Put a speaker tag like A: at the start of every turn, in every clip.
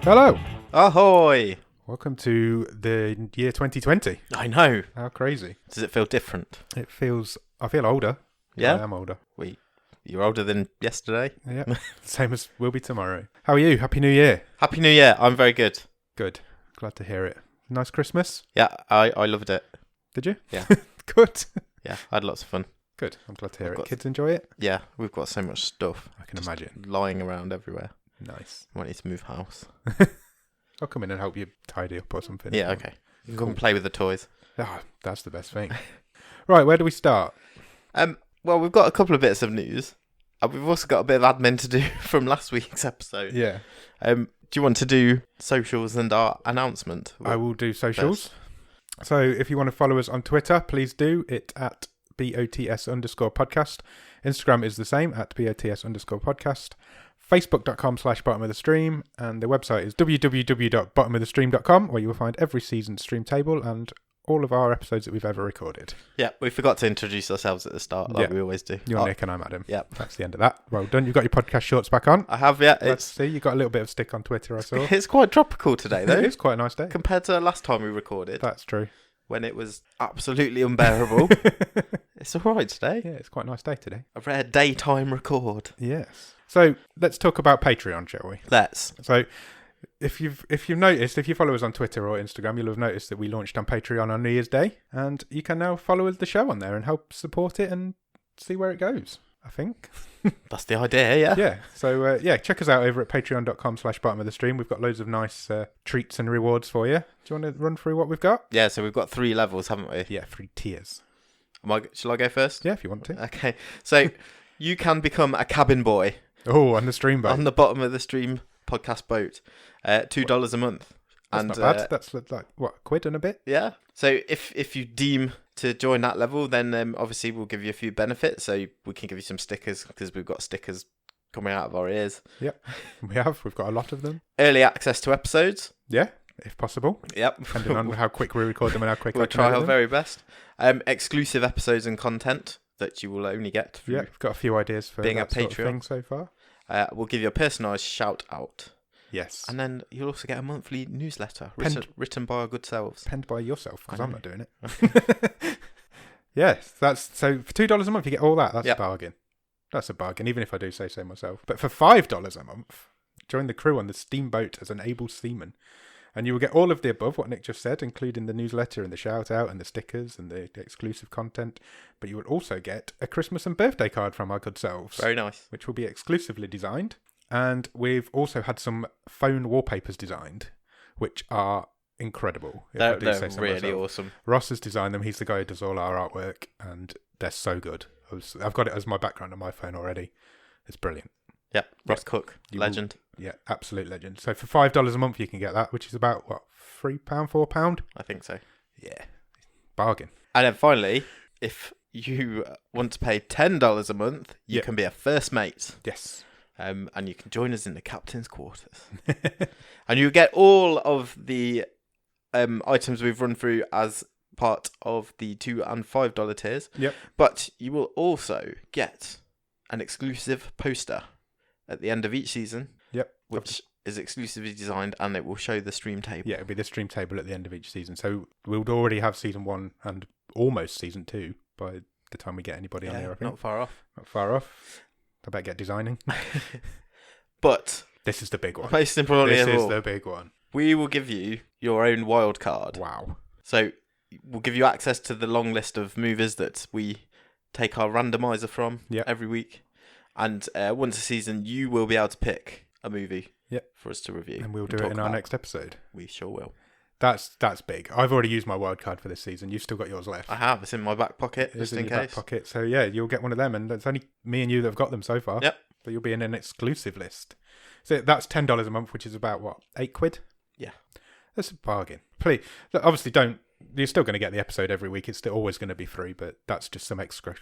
A: Hello.
B: Ahoy!
A: Welcome to the year 2020.
B: I know.
A: How crazy.
B: Does it feel different?
A: I feel older.
B: Yeah?
A: I am older.
B: You're older than yesterday?
A: Yeah. Same as will be tomorrow. How are you? Happy New Year.
B: Happy New Year. I'm very good.
A: Good. Glad to hear it. Nice Christmas.
B: Yeah, I loved it.
A: Did you?
B: Yeah.
A: Good.
B: Yeah, I had lots of fun.
A: Good. I'm glad to hear
B: I've
A: it.
B: got-
A: Kids enjoy it?
B: Yeah, we've got so much stuff
A: I can imagine.
B: lying around everywhere.
A: Nice.
B: I want you to move house.
A: I'll come in and help you tidy up or something.
B: Yeah, okay. Come and play with the toys.
A: Ah, that's the best thing. Right, where do we start?
B: Well, we've got a couple of bits of news. And we've also got a bit of admin to do from last week's episode.
A: Yeah.
B: Do you want to do socials and our announcement?
A: I will do socials. So if you want to follow us on Twitter, please do it at BOTS_podcast. Instagram is the same at BOTS_podcast. Facebook.com/bottomofthestream. And the website is www.bottomofthestream.com, where you will find every season's stream table and all of our episodes that we've ever recorded.
B: Yeah, we forgot to introduce ourselves at the start, like we always do.
A: You're Nick and I'm Adam.
B: Yeah.
A: That's the end of that. Well done. You've got your podcast shorts back on.
B: I have, yeah.
A: Let's see. You got a little bit of stick on Twitter, I saw.
B: It's quite tropical today, though.
A: It is quite a nice day.
B: Compared to the last time we recorded,
A: That's true.
B: when it was absolutely unbearable. It's all right today.
A: Yeah, it's quite a nice day today.
B: A rare daytime record.
A: Yes. So let's talk about Patreon, shall we?
B: Let's.
A: So if you've noticed, if you follow us on Twitter or Instagram, you'll have noticed that we launched on Patreon on New Year's Day, and you can now follow the show on there and help support it and see where it goes, I think.
B: That's the idea, yeah.
A: Yeah. So check us out over at patreon.com/bottomofthestream. We've got loads of nice treats and rewards for you. Do you want to run through what we've got?
B: Yeah, so we've got 3 levels, haven't we?
A: Yeah, 3 tiers.
B: Shall I go first?
A: Yeah, if you want to.
B: Okay. So you can become a cabin boy.
A: Oh, on the stream boat.
B: On the bottom of the stream podcast boat. $2 a month.
A: That's not bad. That's like, what, £1 and a bit?
B: Yeah. So if you deem to join that level, then obviously we'll give you a few benefits. So we can give you some stickers, because we've got stickers coming out of our ears.
A: Yep, we have. We've got a lot of them.
B: Early access to episodes.
A: Yeah, if possible.
B: Yep.
A: Depending on how quick we record them and how quick
B: we'll
A: I can
B: try
A: edit
B: our
A: them.
B: very best. Exclusive episodes and content that you will only get through
A: Yeah, we've got a few ideas for
B: being
A: that
B: a
A: sort of
B: Patreon
A: thing so far.
B: We'll give you a personalised shout out.
A: Yes.
B: And then you'll also get a monthly newsletter written by our good selves.
A: Penned by yourself, because I'm not doing it. Yes, so for $2 a month you get all that. That's a bargain. That's a bargain, even if I do say so myself. But for $5 a month, join the crew on the steamboat as an able seaman. And you will get all of the above, what Nick just said, including the newsletter and the shout out and the stickers and the exclusive content. But you will also get a Christmas and birthday card from our good selves.
B: Very nice.
A: Which will be exclusively designed. And we've also had some phone wallpapers designed, which are incredible.
B: They're really awesome.
A: Ross has designed them. He's the guy who does all our artwork, and they're so good. I've got it as my background on my phone already. It's brilliant.
B: Yeah, Ross Cook, legend.
A: Yeah, absolute legend. So for $5 a month, you can get that, which is about, what, £3, £4?
B: I think so.
A: Yeah, bargain.
B: And then finally, if you want to pay $10 a month, you can be a first mate.
A: Yes.
B: And you can join us in the captain's quarters. And you get all of the items we've run through as part of the $2 and $5 tiers.
A: Yep.
B: But you will also get an exclusive poster at the end of each season.
A: Yep.
B: Which is exclusively designed, and it will show the stream table.
A: Yeah, it'll be the stream table at the end of each season. So we'll already have season 1 and almost season 2 by the time we get anybody on here, I think.
B: Not far off.
A: Not far off. I better get designing.
B: But
A: this is the big one.
B: Most importantly,
A: this is the big one.
B: We will give you your own wild card.
A: Wow.
B: So we'll give you access to the long list of movies that we take our randomizer from every week. And once a season, you will be able to pick a movie for us to review.
A: And we'll do it in our next episode.
B: We sure will.
A: That's big. I've already used my wild card for this season. You've still got yours left.
B: I have. It's in my back pocket, just in case.
A: Back pocket. So yeah, you'll get one of them, and it's only me and you that have got them so far.
B: Yep.
A: So you'll be in an exclusive list. So that's $10 a month, which is about what, £8?
B: Yeah.
A: That's a bargain. Please, obviously you're still going to get the episode every week. It's still always going to be free, but that's just some extra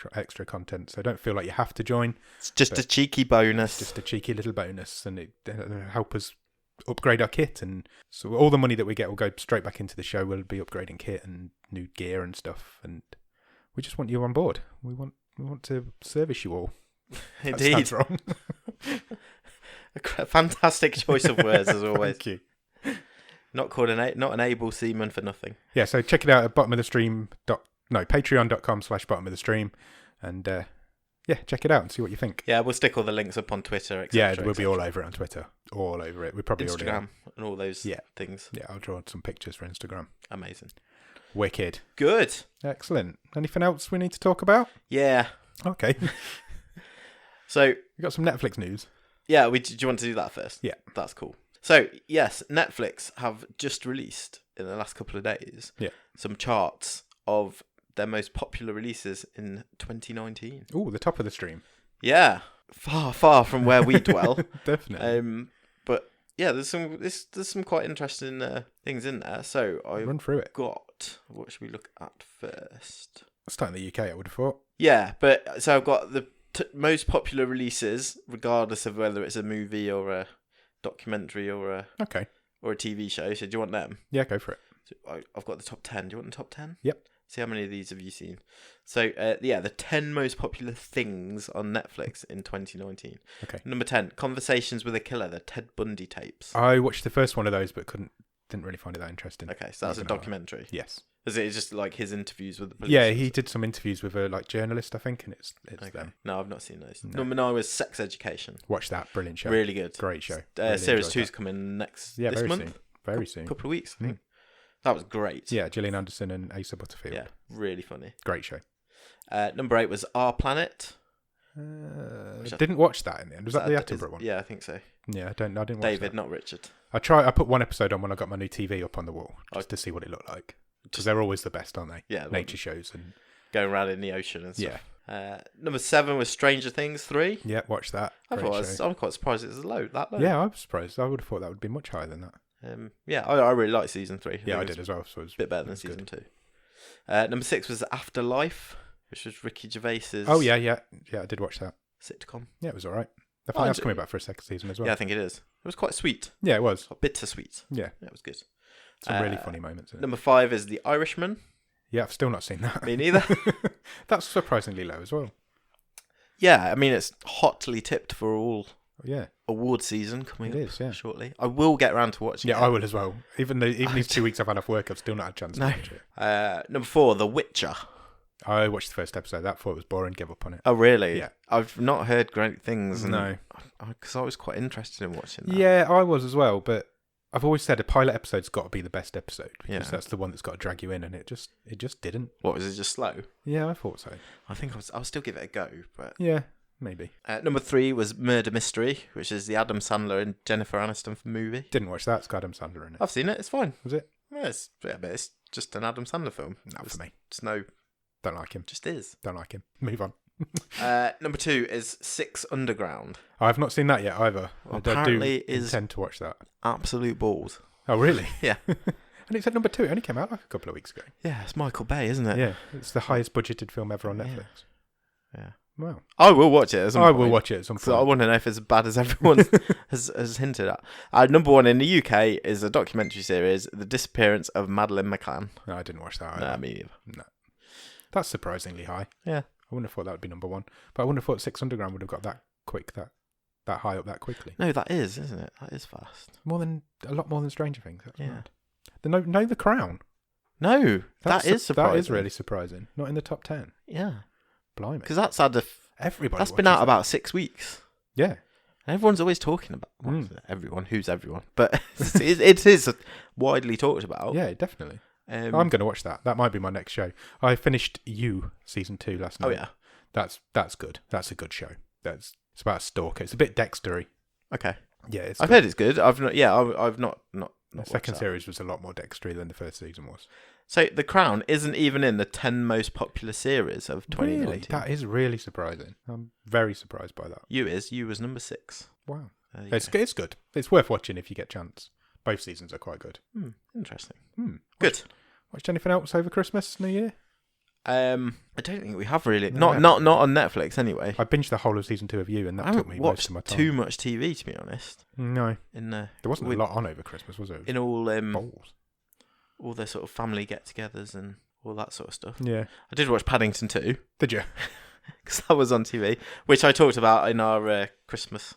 A: content. So don't feel like you have to join.
B: It's just a cheeky bonus.
A: Just a cheeky little bonus, and it help us upgrade our kit. And so all the money that we get will go straight back into the show. We'll be upgrading kit and new gear and stuff. And we just want you on board. We want to service you all.
B: Indeed.
A: That sounds wrong.
B: A fantastic choice of words, as always.
A: Thank you.
B: Not an able seaman for nothing.
A: Yeah, so check it out at patreon.com/bottomofthestream, and check it out and see what you think.
B: Yeah, we'll stick all the links up on Twitter, etc.
A: Yeah, we'll be all over it on Twitter, all over it. We probably
B: Instagram
A: already
B: and all those things.
A: Yeah, I'll draw some pictures for Instagram.
B: Amazing.
A: Wicked.
B: Good.
A: Excellent. Anything else we need to talk about?
B: Yeah.
A: Okay.
B: So
A: we got some Netflix news.
B: Yeah, do you want to do that first?
A: Yeah.
B: That's cool. So, yes, Netflix have just released, in the last couple of days, some charts of their most popular releases in 2019.
A: Ooh, the top of the stream.
B: Yeah. Far, far from where we dwell.
A: Definitely.
B: But, yeah, there's some quite interesting things in there. So, I've
A: run through it.
B: What should we look at first?
A: Start in the UK, I would have thought.
B: Yeah, but, so I've got the most popular releases, regardless of whether it's a movie or a documentary or a TV show. So do you want them?
A: Yeah, go for it.
B: So I've got the top 10. Do you want the top 10?
A: Yep.
B: See how many of these have you seen? So the 10 most popular things on Netflix in 2019.
A: Okay.
B: Number 10, Conversations with a Killer, the Ted Bundy tapes.
A: I watched the first one of those, but didn't really find it that interesting.
B: Okay, so that's a documentary.
A: Yes.
B: Is it just like his interviews with the police?
A: Yeah, he did some interviews with a journalist, I think, and it's them.
B: No, I've not seen those.
A: No.
B: Number 9 was Sex Education.
A: Watch that, brilliant show.
B: Really good.
A: Great show.
B: Really Series 2's coming this
A: very
B: month.
A: Soon. Very soon.
B: Couple of weeks, I think. That was great.
A: Yeah, Gillian Anderson and Asa Butterfield.
B: Yeah, really funny.
A: Great show.
B: Number 8 was Our Planet.
A: Didn't watch that in the end. Was that the Attenborough one?
B: Yeah, I think so.
A: Yeah, I didn't watch
B: David,
A: that.
B: not Richard.
A: I put one episode on when I got my new TV up on the wall, just to see what it looked like. Because they're always the best, aren't they?
B: Yeah.
A: Nature shows and
B: going around in the ocean and stuff.
A: Yeah.
B: Number 7 was Stranger Things 3.
A: Yeah, watch that.
B: I'm quite surprised it was that low.
A: Yeah, I was surprised. I would have thought that would be much higher than that.
B: I really liked season 3.
A: I did as well. So it was
B: a bit better than season 2. Number 6 was Afterlife, which was Ricky Gervais's.
A: Oh yeah. I did watch that
B: sitcom.
A: Yeah, it was all right. I think that's coming back for a second season as well.
B: Yeah, I think it is. It was quite sweet.
A: Yeah, it was.
B: Bittersweet.
A: Yeah,
B: it was good.
A: Some really funny moments in it.
B: Number 5 is The Irishman.
A: Yeah, I've still not seen that.
B: Me neither.
A: That's surprisingly low as well.
B: Yeah, I mean, it's hotly tipped for all award season coming
A: up
B: shortly. I will get around to watching it.
A: Yeah, I will as well. Even these 2 weeks I've had off work, I've still not had a chance to watch it.
B: Number 4, The Witcher.
A: I watched the first episode. That thought it was boring. Gave up on it.
B: Oh, really?
A: Yeah.
B: I've not heard great things.
A: No.
B: Because I was quite interested in watching that.
A: Yeah, I was as well, but I've always said a pilot episode's got to be the best episode because that's the one that's got to drag you in, and it just didn't.
B: What, was it just slow?
A: Yeah, I thought so.
B: I think I'll still give it a go, but
A: yeah, maybe.
B: Number 3 was Murder Mystery, which is the Adam Sandler and Jennifer Aniston movie.
A: Didn't watch that. It's got Adam Sandler in it.
B: I've seen it. It's fine.
A: Was it?
B: Yeah, but it's just an Adam Sandler film.
A: Not for me.
B: It's no.
A: Don't like him.
B: Just is.
A: Don't like him. Move on.
B: Number 2 is Six Underground.
A: I've not seen that yet either.
B: Apparently
A: I do intend to watch that.
B: Absolute balls.
A: Oh, really?
B: Yeah.
A: And it's at number 2. It only came out like a couple of weeks ago.
B: Yeah, it's Michael Bay, isn't it?
A: Yeah, it's the highest budgeted film ever on Netflix.
B: Yeah.
A: Wow.
B: I will watch it.
A: I will watch it at some point.
B: So I want to know if it's as bad as everyone has hinted at. Number 1 in the UK is a documentary series, The Disappearance of Madeleine McCann.
A: No, I didn't watch that either.
B: No, me neither.
A: No. That's surprisingly high.
B: Yeah.
A: I wouldn't have thought that would be number 1. But I wouldn't have thought Six Underground would have got that quick, that high up that quickly.
B: No, that is, isn't it? That is fast.
A: A lot more than Stranger Things. That's
B: yeah.
A: Mad. The Crown.
B: No, that is surprising.
A: That is really surprising. Not in the top 10.
B: Yeah.
A: Blimey.
B: Because that's had
A: everybody.
B: That's been out about 6 weeks.
A: Yeah.
B: And everyone's always talking about everyone. Who's everyone? But it is widely talked about.
A: Yeah, definitely. I'm going to watch that. That might be my next show. I finished You season 2 last night.
B: Oh yeah,
A: that's good. That's a good show. It's about a stalker. It's a bit Dextery.
B: Okay.
A: Yeah,
B: I've heard it's good. I've not.
A: The second series was a lot more Dextery than the first season was.
B: So The Crown isn't even in the 10 most popular series of 2019.
A: Really? That is really surprising. I'm very surprised by that.
B: You was number 6.
A: Wow. It's good. It's worth watching if you get a chance. Both seasons are quite good.
B: Interesting.
A: Good. Watched anything else over Christmas, New Year?
B: I don't think we have really. No, not on Netflix anyway.
A: I binged the whole of season 2 of You, and that took me most of my time.
B: Too much TV, to be honest.
A: No.
B: There
A: wasn't a lot on over Christmas, was there?
B: In all
A: balls.
B: All the sort of family get-togethers and all that sort of stuff.
A: Yeah.
B: I did watch Paddington 2.
A: Did you?
B: Because that was on TV, which I talked about in our Christmas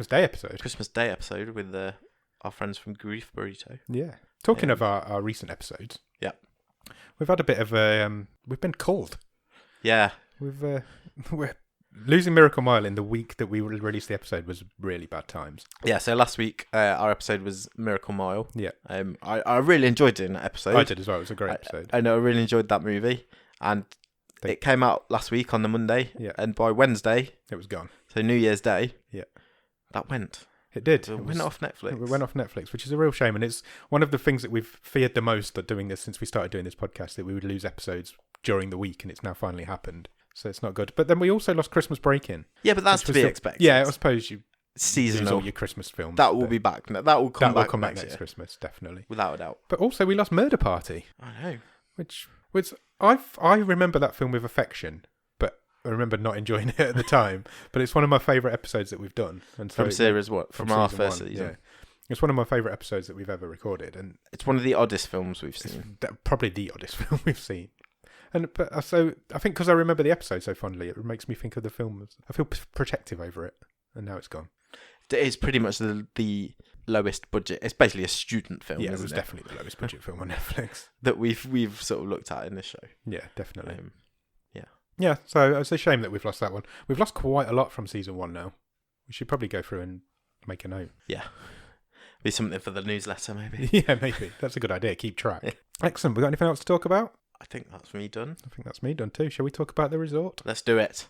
A: Day episode.
B: Christmas Day episode with our friends from Grief Burrito.
A: Yeah. Talking of our recent episodes, we've had a bit of a we've been called.
B: Yeah,
A: we're losing Miracle Mile in the week that we released the episode was really bad times.
B: Yeah, so last week our episode was Miracle Mile.
A: Yeah,
B: I really enjoyed doing that episode.
A: I did as well. It was a great episode.
B: I know I really enjoyed that movie, and it came out last week on the Monday.
A: Yeah,
B: and by Wednesday
A: it was gone.
B: So New Year's Day.
A: Yeah,
B: that went.
A: It did.
B: It went off Netflix.
A: It went off Netflix, which is a real shame. And it's one of the things that we've feared the most of doing this since we started doing this podcast, that we would lose episodes during the week, and it's now finally happened. So it's not good. But then we also lost Christmas Break In.
B: Yeah, but that's to be expected.
A: Yeah, I suppose you
B: seasonal
A: lose all your Christmas films.
B: That will be back. That will come back
A: next Christmas, definitely.
B: Without a doubt.
A: But also we lost Murder Party.
B: I know.
A: Which I remember that film with affection. I remember not enjoying it at the time, but it's one of my favourite episodes that we've done. And so
B: from series what? From our first season. Yeah.
A: It's one of my favourite episodes that we've ever recorded, and
B: it's one of the oddest films we've seen.
A: Probably the oddest film we've seen. So I think because I remember the episode so fondly, it makes me think of the film. I feel protective over it, and now it's gone.
B: It is pretty much the lowest budget. It's basically a student film.
A: Yeah, it was definitely the lowest budget film on Netflix
B: that we've sort of looked at in this show.
A: Yeah, definitely.
B: Yeah,
A: so it's a shame that we've lost that one. We've lost quite a lot from season 1 now. We should probably go through and make a note.
B: Yeah. Be something for the newsletter, maybe.
A: Yeah, maybe. That's a good idea. Keep track. Excellent. We got anything else to talk about?
B: I think that's me done.
A: I think that's me done too. Shall we talk about the resort?
B: Let's do it.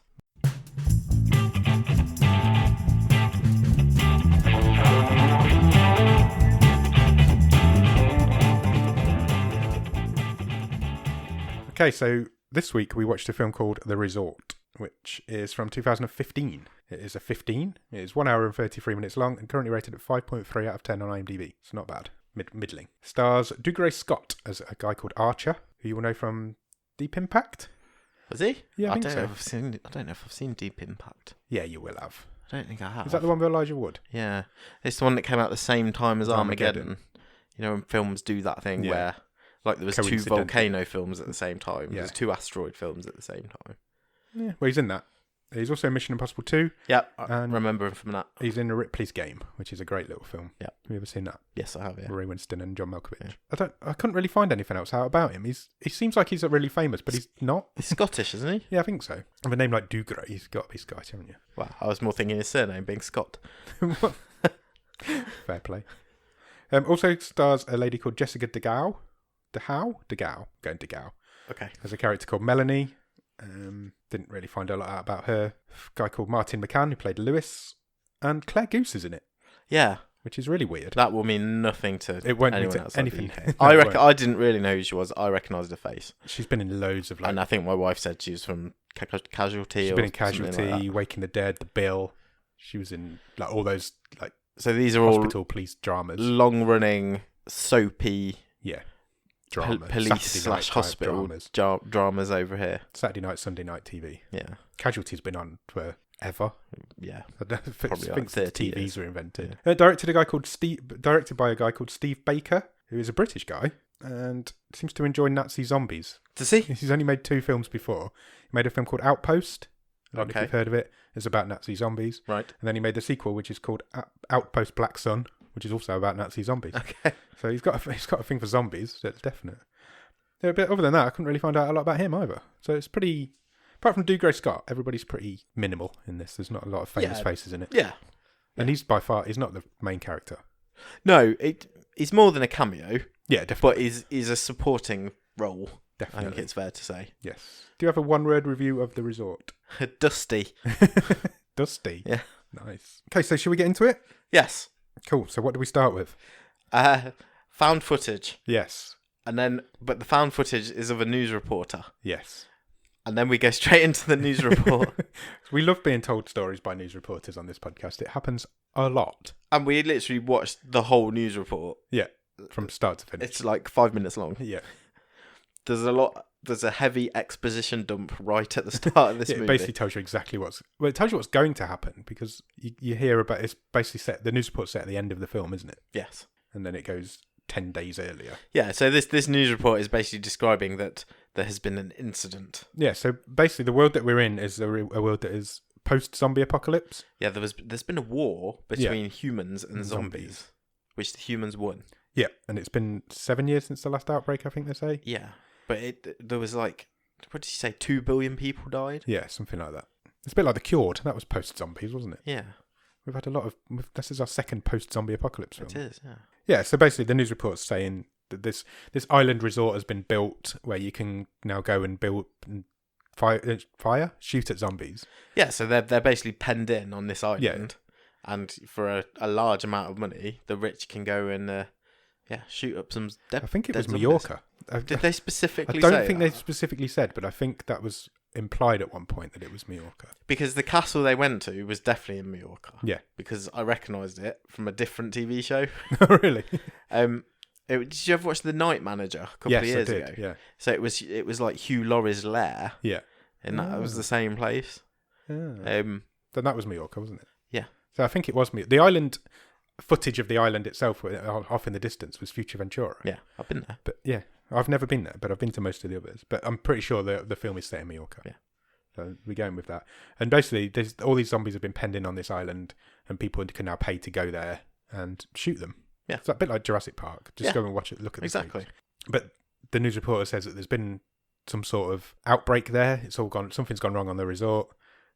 A: Okay, so this week we watched a film called The Resort, which is from 2015. It is a 15. It is 1 hour and 33 minutes long and currently rated at 5.3 out of 10 on IMDb. It's not bad. Middling. Stars Dougray Scott as a guy called Archer, who you will know from Deep Impact.
B: Was he?
A: Yeah, I
B: don't know if I've seen Deep Impact.
A: Yeah, you will have.
B: I don't think I have.
A: Is that the one with Elijah Wood?
B: Yeah. It's the one that came out at the same time as Armageddon. You know, when films do that thing where... Like there was 2 volcano films at the same time. Yeah. There's 2 asteroid films at the same time.
A: Yeah, well, he's in that. He's also in Mission Impossible 2.
B: Yeah, I remember him from that.
A: He's in Ripley's Game, which is a great little film. Yeah, have you ever seen that?
B: Yes, I have. Yeah,
A: Ray Winston and John Malkovich. Yeah. I couldn't really find anything else out about him. He seems like he's really famous, but he's not.
B: He's Scottish, isn't he?
A: Yeah, I think so. With a name like Dougray, he's got to be Scottish, haven't you?
B: Well, I was more thinking his surname being Scott.
A: Fair play. Also stars a lady called Jessica de Gouw. Going to Gouw.
B: Okay.
A: There's a character called Melanie. Didn't really find a lot out about her. A guy called Martin McCann, who played Lewis. And Claire Goose is in it.
B: Yeah.
A: Which is really weird.
B: That will mean nothing to
A: it won't
B: anyone
A: mean
B: else.
A: Anything.
B: I didn't really know who she was. I recognised her face.
A: She's been in loads of...
B: and I think my wife said she was from Casualty.
A: She's been in Casualty, Waking the Dead, The Bill. She was in all those
B: so these are
A: hospital
B: all
A: police dramas.
B: Long-running, soapy...
A: Yeah. Drama.
B: Police/hospital dramas over here.
A: Saturday night, Sunday night TV.
B: Yeah.
A: Casualty's been on forever.
B: Yeah.
A: Probably like 30 TVs
B: years.
A: were invented. Yeah. Directed by a guy called Steve Baker, who is a British guy and seems to enjoy Nazi zombies.
B: Does he?
A: He's only made 2 films before. He made a film called Outpost. I don't know if you've heard of it. It's about Nazi zombies.
B: Right.
A: And then he made the sequel, which is called Outpost Black Sun, which is also about Nazi zombies.
B: Okay.
A: So he's got a thing for zombies. That's definite. Yeah, but other than that, I couldn't really find out a lot about him either. So it's pretty... Apart from Dougray Scott, everybody's pretty minimal in this. There's not a lot of famous faces in it.
B: Yeah.
A: And he's not the main character.
B: No, he's more than a cameo.
A: Yeah, definitely.
B: But he's a supporting role.
A: Definitely.
B: I think it's fair to say.
A: Yes. Do you have a 1-word review of The Resort?
B: Dusty.
A: Dusty?
B: Yeah.
A: Nice. Okay, so should we get into it?
B: Yes.
A: Cool. So what do we start with?
B: Found footage.
A: Yes.
B: But the found footage is of a news reporter.
A: Yes.
B: And then we go straight into the news report.
A: We love being told stories by news reporters on this podcast. It happens a lot.
B: And we literally watched the whole news report.
A: Yeah. From start to finish.
B: It's like 5 minutes long.
A: Yeah.
B: There's a heavy exposition dump right at the start of this movie.
A: It basically tells you exactly it tells you what's going to happen because you hear about it's basically the news report's set at the end of the film, isn't it?
B: Yes.
A: And then it goes 10 days earlier.
B: Yeah, so this news report is basically describing that there has been an incident.
A: Yeah, so basically the world that we're in is a world that is post-zombie apocalypse.
B: Yeah, there's been a war between humans and zombies, which the humans won.
A: Yeah, and it's been 7 years since the last outbreak, I think they say.
B: Yeah, but there was like, what did you say, 2 billion people died?
A: Yeah, something like that. It's a bit like The Cured. That was post-zombies, wasn't it?
B: Yeah.
A: We've had a lot of... This is our second post-zombie apocalypse film.
B: It is, yeah.
A: Yeah, so basically the news report's saying that this island resort has been built where you can now go and build and shoot at zombies.
B: Yeah, so they're basically penned in on this island, and for a large amount of money, the rich can go and shoot up some
A: I think it was
B: zombies.
A: Mallorca.
B: Did they specifically
A: say
B: I
A: don't think they specifically said, but I think that was implied at one point that it was Mallorca.
B: Because the castle they went to was definitely in Mallorca.
A: Yeah.
B: Because I recognised it from a different TV show.
A: Oh, really?
B: Did you ever watch The Night Manager a couple of years ago?
A: Yeah.
B: So it was like Hugh Laurie's lair.
A: Yeah.
B: And that was the same place.
A: Then that was Mallorca, wasn't it?
B: Yeah.
A: So I think it was the island. Footage of the island itself off in the distance was Future Ventura.
B: Yeah, I've been there.
A: But yeah, I've never been there, but I've been to most of the others. But I'm pretty sure the film is set in Mallorca.
B: Yeah.
A: So we're going with that. And basically, all these zombies have been penned in on this island, and people can now pay to go there and shoot them.
B: Yeah.
A: It's a bit like Jurassic Park. Just go and watch it, look at the
B: exactly.
A: things. But the news reporter says that there's been some sort of outbreak there. It's all gone. Something's gone wrong on the resort,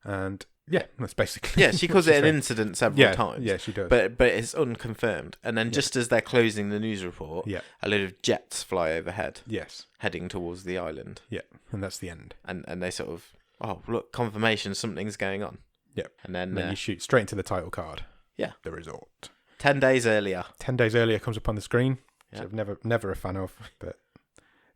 A: and yeah, that's basically.
B: Yeah, she calls it an incident several times.
A: Yeah, she does.
B: But it's unconfirmed. And then just as they're closing the news report, a load of jets fly overhead.
A: Yes.
B: Heading towards the island.
A: Yeah, and that's the end.
B: And they sort of, oh, look, confirmation, something's going on.
A: Yeah.
B: And then
A: you shoot straight into the title card.
B: Yeah.
A: The resort.
B: 10 days earlier.
A: 10 days earlier comes up on the screen, which
B: Yeah.
A: I've never a fan of, but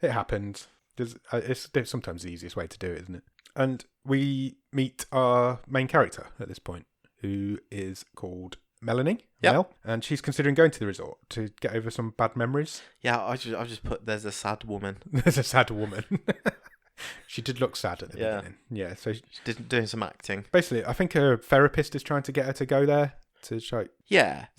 A: it happened. It's sometimes the easiest way to do it, isn't it? And we meet our main character at this point, who is called Melanie.
B: Yep.
A: Mel, and she's considering going to the resort to get over some bad memories.
B: Yeah, I've just put, there's a sad woman.
A: There's a sad woman. She did look sad at the beginning. Yeah, so
B: she's doing some acting.
A: Basically, I think her therapist is trying to get her to go there to try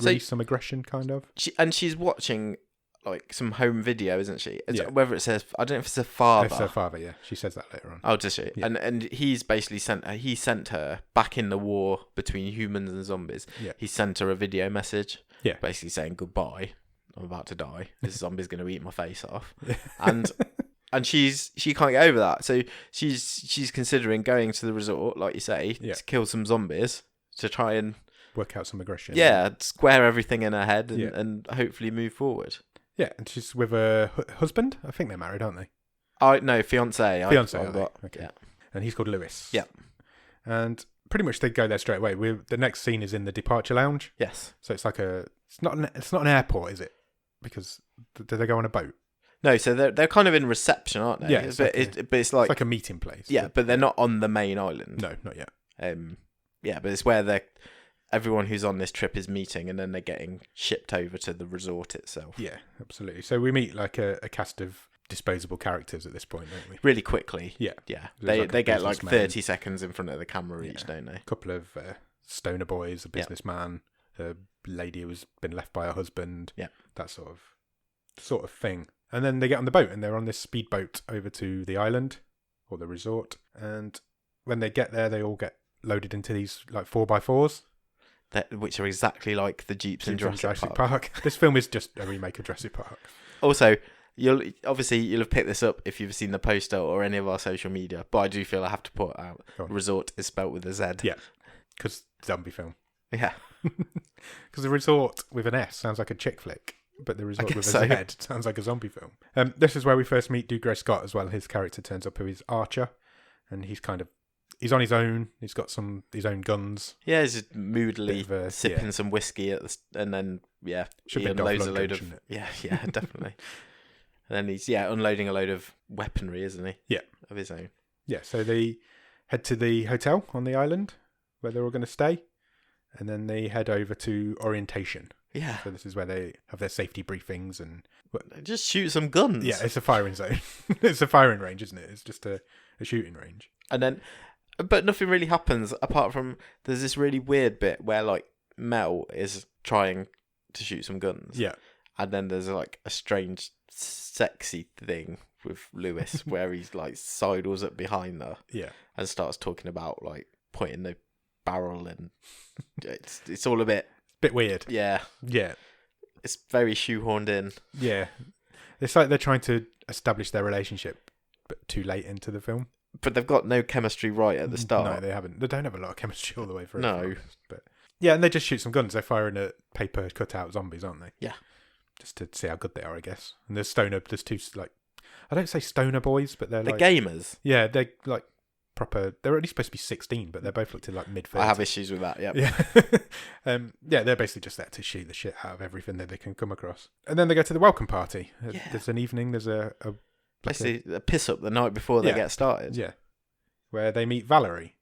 A: release some aggression, kind of.
B: She's watching like some home video, isn't she?
A: Yeah.
B: Whether it says, I don't know if it's her father.
A: It's her father, yeah. She says that later on.
B: Oh, does she?
A: Yeah.
B: And he's basically sent her back in the war between humans and zombies.
A: Yeah.
B: He sent her a video message.
A: Yeah.
B: Basically saying, goodbye, I'm about to die. This zombie's going to eat my face off.
A: Yeah.
B: And she can't get over that. So she's considering going to the resort, like you say, to kill some zombies, to try and
A: work out some aggression.
B: Yeah, square everything in her head and hopefully move forward.
A: Yeah, and she's with her husband. I think they're married, aren't they?
B: No, fiance.
A: Fiance,
B: okay.
A: Yeah. And he's called Lewis.
B: Yeah.
A: And pretty much they go there straight away. The next scene is in the departure lounge.
B: Yes.
A: So it's like it's not an airport, is it? Because do they go on a boat?
B: No, so they're kind of in reception, aren't they?
A: Yeah,
B: but it's like
A: a meeting place.
B: Yeah, but they're not on the main island.
A: No, not yet.
B: Yeah, but it's where everyone who's on this trip is meeting, and then they're getting shipped over to the resort itself.
A: Yeah, absolutely. So we meet like a cast of disposable characters at this point, don't we?
B: Really quickly.
A: Yeah.
B: Yeah. They get like 30 seconds in front of the camera each, don't they?
A: A couple of stoner boys, a businessman, a lady who's been left by her husband.
B: Yeah.
A: That sort of thing. And then they get on the boat, and they're on this speedboat over to the island or the resort. And when they get there, they all get loaded into these like 4x4s.
B: Which are exactly like the Jeeps in Jurassic Park.
A: This film is just a remake of Jurassic Park.
B: Also, you'll have picked this up if you've seen the poster or any of our social media, but I do feel I have to put out Resort is spelt with a Z.
A: Yeah, because zombie film.
B: Yeah.
A: Because the Resort with an S sounds like a chick flick, but the Resort with a Z sounds like a zombie film. This is where we first meet Dougray Scott as well. His character turns up, who is Archer, and he's on his own. He's got his own guns.
B: Yeah, he's just moodily sipping some whiskey and then he unloads a load of yeah, definitely. And then he's unloading a load of weaponry, isn't he?
A: Yeah,
B: of his own.
A: Yeah, so they head to the hotel on the island where they're all going to stay, and then they head over to orientation.
B: Yeah.
A: So this is where they have their safety briefings and
B: just shoot some guns.
A: Yeah, it's a firing zone. It's a firing range, isn't it? It's just a shooting range.
B: And then. But nothing really happens apart from there's this really weird bit where like Mel is trying to shoot some guns.
A: Yeah.
B: And then there's like a strange sexy thing with Lewis where he's like sidles up behind her.
A: Yeah.
B: And starts talking about like pointing the barrel and it's all a bit
A: weird.
B: Yeah.
A: Yeah.
B: It's very shoehorned in.
A: Yeah. It's like they're trying to establish their relationship, but too late into the film.
B: But they've got no chemistry right at the start.
A: No, they haven't. They don't have a lot of chemistry all the way through.
B: No.
A: But yeah, and they just shoot some guns. They're firing at paper cutout zombies, aren't they?
B: Yeah.
A: Just to see how good they are, I guess. And there's two, like, I don't say stoner boys, but they're like...
B: gamers.
A: Yeah, they're like proper... They're only supposed to be 16, but they're both looked at like mid-30s.
B: I have issues with that, yep.
A: Yeah. Yeah, they're basically just there to shoot the shit out of everything that they can come across. And then they go to the welcome party. Yeah. There's an evening, there's
B: basically a piss-up the night before they get started.
A: Yeah. Where they meet Valerie,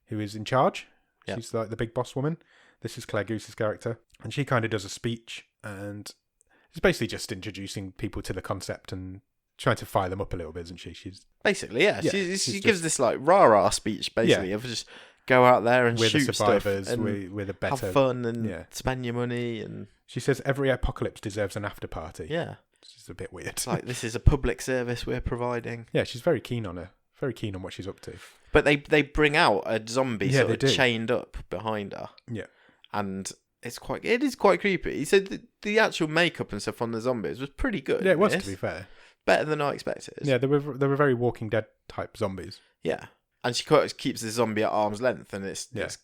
A: who is in charge.
B: Yep.
A: She's like the big boss woman. This is Claire Goose's character. And she kind of does a speech, and it's basically just introducing people to the concept and trying to fire them up a little bit, isn't she? She's
B: basically, yeah. She gives this like rah-rah speech, basically, of just go out there and shoot
A: the survivors,
B: stuff and
A: with a better...
B: have fun and spend your money. And
A: she says every apocalypse deserves an after party.
B: Yeah.
A: It's a bit weird.
B: It's like, this is a public service we're providing.
A: Yeah, she's very keen on what she's up to.
B: But they bring out a zombie sort of chained up behind her.
A: Yeah.
B: And it is quite creepy. So the actual makeup and stuff on the zombies was pretty good.
A: Yeah, it was, to be fair.
B: Better than I expected.
A: Yeah, they were very Walking Dead type zombies.
B: Yeah. And she keeps the zombie at arm's length, and it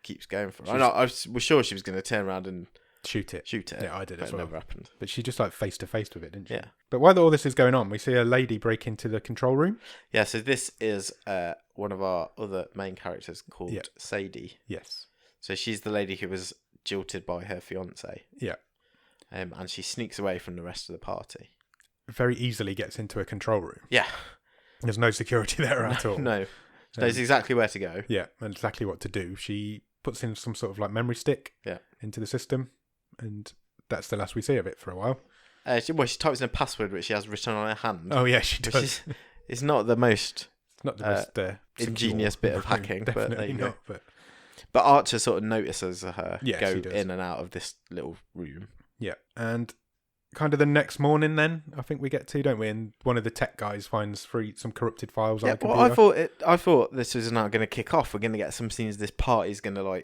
B: keeps going for her. I was sure she was going to turn around and
A: shoot it.
B: Yeah,
A: I did as
B: well.
A: well.
B: It never happened.
A: But she just like face to face with it, didn't she?
B: Yeah.
A: But while all this is going on, we see a lady break into the control room.
B: Yeah, so this is one of our other main characters called Sadie.
A: Yes.
B: So she's the lady who was jilted by her fiance.
A: Yeah.
B: And she sneaks away from the rest of the party.
A: Very easily gets into a control room.
B: Yeah.
A: There's no security there at all.
B: No. She knows exactly where to go.
A: Yeah, and exactly what to do. She puts in some sort of like memory stick into the system, and that's the last we see of it for a while.
B: She types in a password which she has written on her hand.
A: Oh yeah, she does.
B: It's not the most...
A: It's not the most
B: ingenious bit of hacking, but there you go.
A: But
B: Archer sort of notices her go
A: in
B: and out of this little room.
A: Yeah, and kind of the next morning then, I think we get to, don't we? And one of the tech guys finds some corrupted files on the computer.
B: I thought this was now going to kick off. We're going to get some scenes. This party's going to
A: go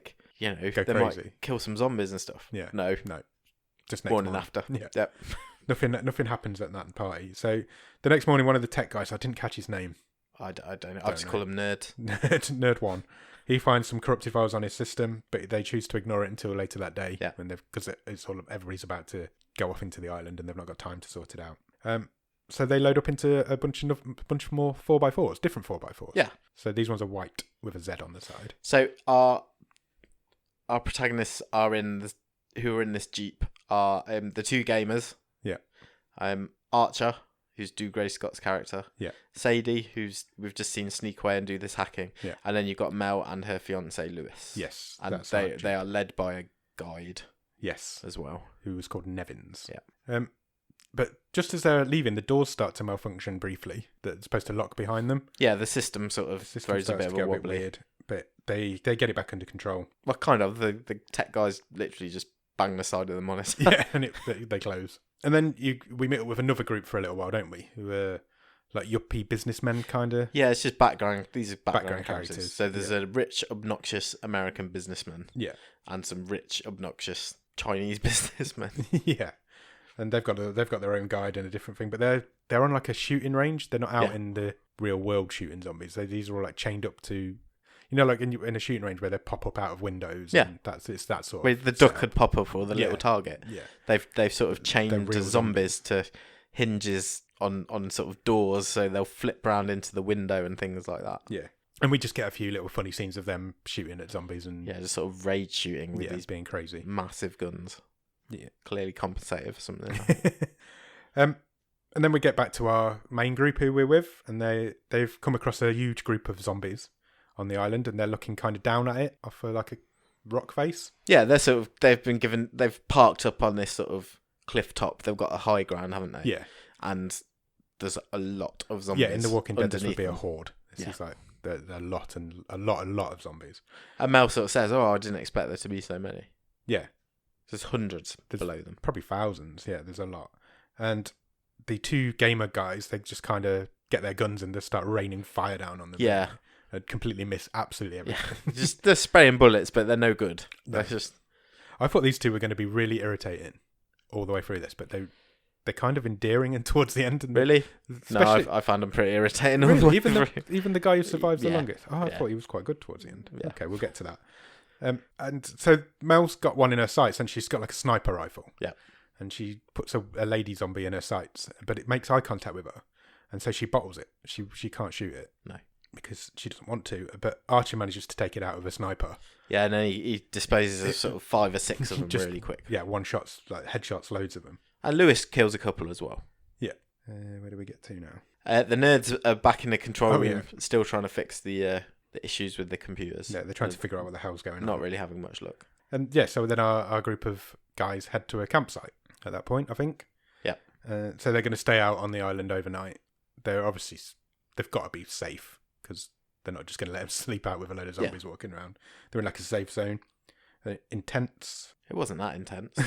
A: crazy.
B: Might kill some zombies and stuff.
A: Yeah.
B: No.
A: Just next
B: morning
A: morning.
B: after.
A: Yeah.
B: Yep.
A: Nothing happens at that party. So the next morning, one of the tech guys, I didn't catch his name.
B: I don't know. I'll just call him Nerd.
A: Nerd one. He finds some corrupted files on his system, but they choose to ignore it until later that day.
B: Yeah.
A: Because it's all everybody's about to go off into the island and they've not got time to sort it out. So they load up into a bunch more 4x4s, different 4x4s.
B: Yeah.
A: So these ones are white with a Z on the side.
B: So our protagonists who are in this Jeep are the two gamers.
A: Yeah.
B: Archer, who's Dougray Scott's character.
A: Yeah.
B: Sadie, who's we've just seen sneak away and do this hacking.
A: Yeah.
B: And then you've got Mel and her fiance Lewis.
A: Yes.
B: And they are led by a guide.
A: Yes.
B: As well.
A: Who was called Nevins.
B: Yeah.
A: But just as they're leaving, the doors start to malfunction briefly. That's supposed to lock behind them.
B: Yeah, the system sort of throws a bit of a wobbly.
A: Weird, but they get it back under control.
B: Well, kind of. The tech guys literally just bang the side of them on it.
A: Yeah, and they close. And then we meet up with another group for a little while, don't we? Who are like yuppie businessmen, kind of.
B: Yeah, it's just background. These are background characters. So there's a rich, obnoxious American businessman.
A: Yeah.
B: And some rich, obnoxious Chinese businessmen.
A: Yeah. And they've got their own guide and a different thing, but they're on like a shooting range. They're not out in the real world shooting zombies. These are all like chained up to, like in a shooting range where they pop up out of windows.
B: Yeah,
A: and it's that sort.
B: Where the duck could pop up or the little target.
A: Yeah,
B: they've sort of chained the zombies to hinges on sort of doors, so they'll flip round into the window and things like that.
A: Yeah. And we just get a few little funny scenes of them shooting at zombies and
B: just sort of rage shooting with these
A: being crazy
B: massive guns. Yeah, clearly compensated for something.
A: And then we get back to our main group who we're with, and they've come across a huge group of zombies on the island, and they're looking kind of down at it off like a rock face.
B: Yeah, they've parked up on this sort of cliff top. They've got a high ground, haven't they?
A: Yeah,
B: and there's a lot of zombies.
A: Yeah, in The Walking Dead, this would be a
B: them.
A: Horde. This is like a lot of zombies.
B: And Mel sort of says, "Oh, I didn't expect there to be so many."
A: Yeah.
B: There's hundreds below them.
A: Probably thousands, yeah, there's a lot. And the two gamer guys, they just kind of get their guns and just start raining fire down on them.
B: Yeah.
A: And completely miss absolutely everything.
B: Yeah. They're spraying bullets, but they're no good. They're just...
A: I thought these two were going to be really irritating. all the way through this, but they're kind of endearing and towards the end. And
B: really? No, I found them pretty irritating.
A: Really? Even the guy who survives the longest? Oh, I thought he was quite good towards the end. Yeah. Okay, we'll get to that. And so Mel's got one in her sights, and she's got like a sniper rifle.
B: Yeah.
A: And she puts a lady zombie in her sights, but it makes eye contact with her. And so she bottles it. She can't shoot it.
B: No.
A: Because she doesn't want to. But Archie manages to take it out with a sniper.
B: Yeah, and then he disposes of sort of 5 or 6 of them really quick.
A: Yeah, one shots, like headshots, loads of them.
B: And Lewis kills a couple as well.
A: Yeah. Where do we get to now?
B: The nerds are back in the control room, still trying to fix the issues with the computers.
A: Yeah, they're trying to figure out what the hell's going on.
B: Not really having much luck. And
A: so then our group of guys head to a campsite at that point, I think.
B: Yeah.
A: So they're going to stay out on the island overnight. They've got to be safe because they're not just going to let them sleep out with a load of zombies walking around. They're in like a safe zone. In tents.
B: It wasn't that intense.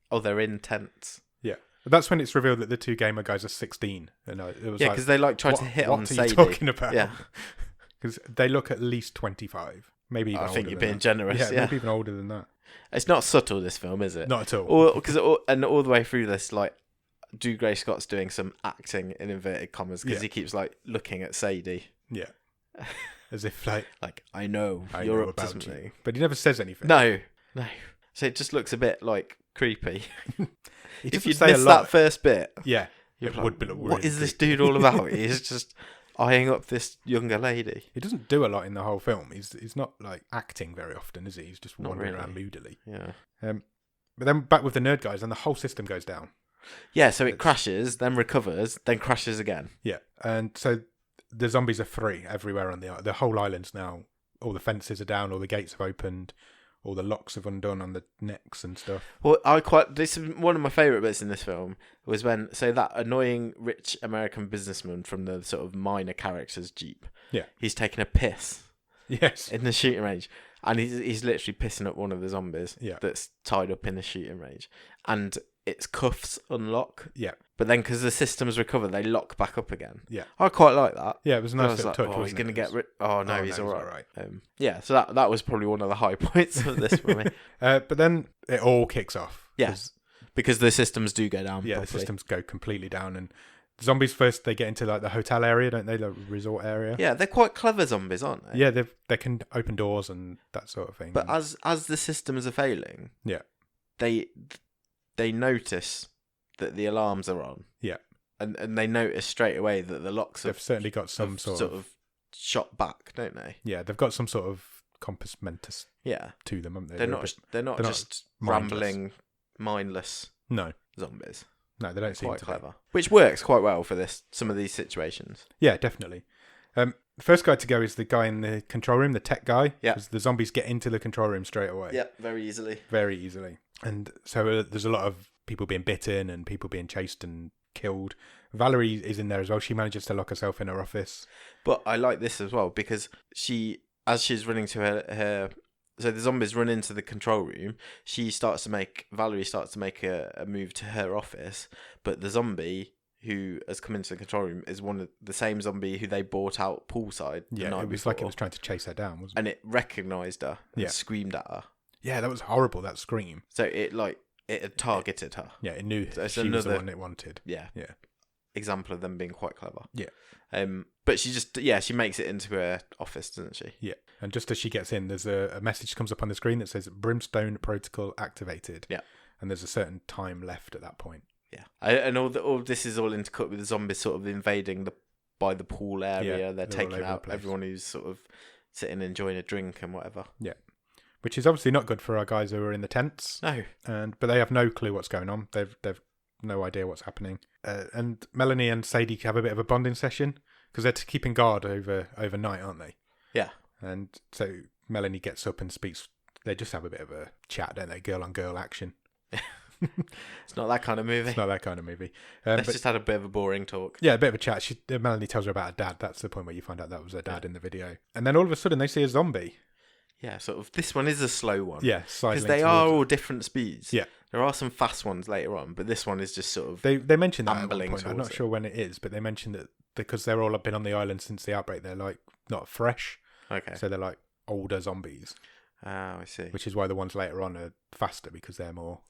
B: Oh, they're in tents.
A: Yeah. That's when it's revealed that the 2 gamer guys are 16. And it was
B: because they tried to hit on Sadie.
A: What are you talking about?
B: Yeah.
A: Because they look at least 25. Maybe even older.
B: I think you're being generous. Yeah,
A: maybe even older than that.
B: It's not subtle, this film, is it?
A: Not at all.
B: Because all the way through this, like, Dougray Scott's doing some acting in inverted commas because he keeps like looking at Sadie.
A: Yeah. As if like
B: I know you're up to something.
A: But he never says anything.
B: No. So it just looks a bit like creepy.
A: If
B: you miss that first bit,
A: it would be.
B: What is this dude all about? He's just eyeing up this younger lady.
A: He doesn't do a lot in the whole film. He's not like acting very often, is he? He's just wandering around moodily.
B: Yeah.
A: But then back with the nerd guys, and the whole system goes down.
B: Yeah, so it crashes, then recovers, then crashes again.
A: Yeah, and so the zombies are free everywhere on the whole island's now. All the fences are down, all the gates have opened, all the locks have undone on the necks and stuff.
B: Well, this is one of my favourite bits in this film was when that annoying rich American businessman from the sort of minor characters Jeep.
A: Yeah,
B: he's taking a piss.
A: Yes,
B: in the shooting range, and he's literally pissing up one of the zombies.
A: Yeah,
B: that's tied up in the shooting range, and its cuffs unlock.
A: Yeah.
B: But then because the systems recover, they lock back up again.
A: Yeah.
B: I quite like that.
A: Yeah, it was a nice little touch.
B: Oh, he's going to get rid... Oh, no, he's all right.
A: Yeah,
B: so that was probably one of the high points of this for me.
A: But then it all kicks off.
B: Yes. Because the systems do go down.
A: Yeah,
B: properly.
A: The systems go completely down. And zombies first, they get into like the hotel area, don't they? The resort area.
B: Yeah, they're quite clever zombies, aren't they?
A: Yeah, they can open doors and that sort of thing.
B: But as the systems are failing...
A: Yeah.
B: They notice that the alarms are on.
A: Yeah.
B: And they notice straight away that the locks
A: they've certainly got some sort
B: of shot back, don't they?
A: Yeah, they've got some sort of compass mentis to them, haven't they?
B: They're not just rambling, mindless zombies.
A: No, they don't seem
B: quite
A: to
B: clever. Which works quite well for some of these situations.
A: Yeah, definitely. The first guy to go is the guy in the control room, the tech guy.
B: Yeah.
A: Because the zombies get into the control room straight away.
B: Yeah, very easily.
A: Very easily. And so there's a lot of people being bitten and people being chased and killed. Valerie is in there as well. She manages to lock herself in her office.
B: But I like this as well because as she's running to her so the zombies run into the control room. Valerie starts to make a move to her office, but the zombie who has come into the control room is one of the same zombie who they bought out poolside.
A: Yeah, it was like it was trying to chase her down, wasn't it?
B: And it recognised her and screamed at her.
A: Yeah, that was horrible, that scream.
B: So it had targeted her.
A: Yeah, it knew she was the one it wanted.
B: Yeah.
A: Yeah.
B: Example of them being quite clever.
A: Yeah.
B: But she makes it into her office, doesn't she?
A: Yeah. And just as she gets in, there's a message comes up on the screen that says Brimstone Protocol activated.
B: Yeah.
A: And there's a certain time left at that point.
B: Yeah. And all this is all intercut with the zombies sort of invading by the pool area. Yeah, they're taking out everyone who's sort of sitting enjoying a drink and whatever.
A: Yeah. Which is obviously not good for our guys who are in the tents.
B: No.
A: But they have no clue what's going on. They've no idea what's happening. And Melanie and Sadie have a bit of a bonding session because they're keeping guard overnight, aren't they?
B: Yeah.
A: And so Melanie gets up and speaks. They just have a bit of a chat, don't they? Girl on girl action.
B: It's not that kind of movie.
A: It's not that kind of movie.
B: Let's just had a bit of a boring talk.
A: Yeah, a bit of a chat. Melanie tells her about her dad. That's the point where you find out that was her dad in the video. And then all of a sudden they see a zombie.
B: Yeah, sort of. This one is a slow one.
A: Yeah,
B: because they are all different speeds.
A: Yeah,
B: there are some fast ones later on, but this one is just sort of.
A: They mentioned that at one point. I'm not sure when it is, but they mentioned that because they're all been on the island since the outbreak, they're like not fresh.
B: Okay.
A: So they're like older zombies.
B: Oh, I see.
A: Which is why the ones later on are faster, because they're more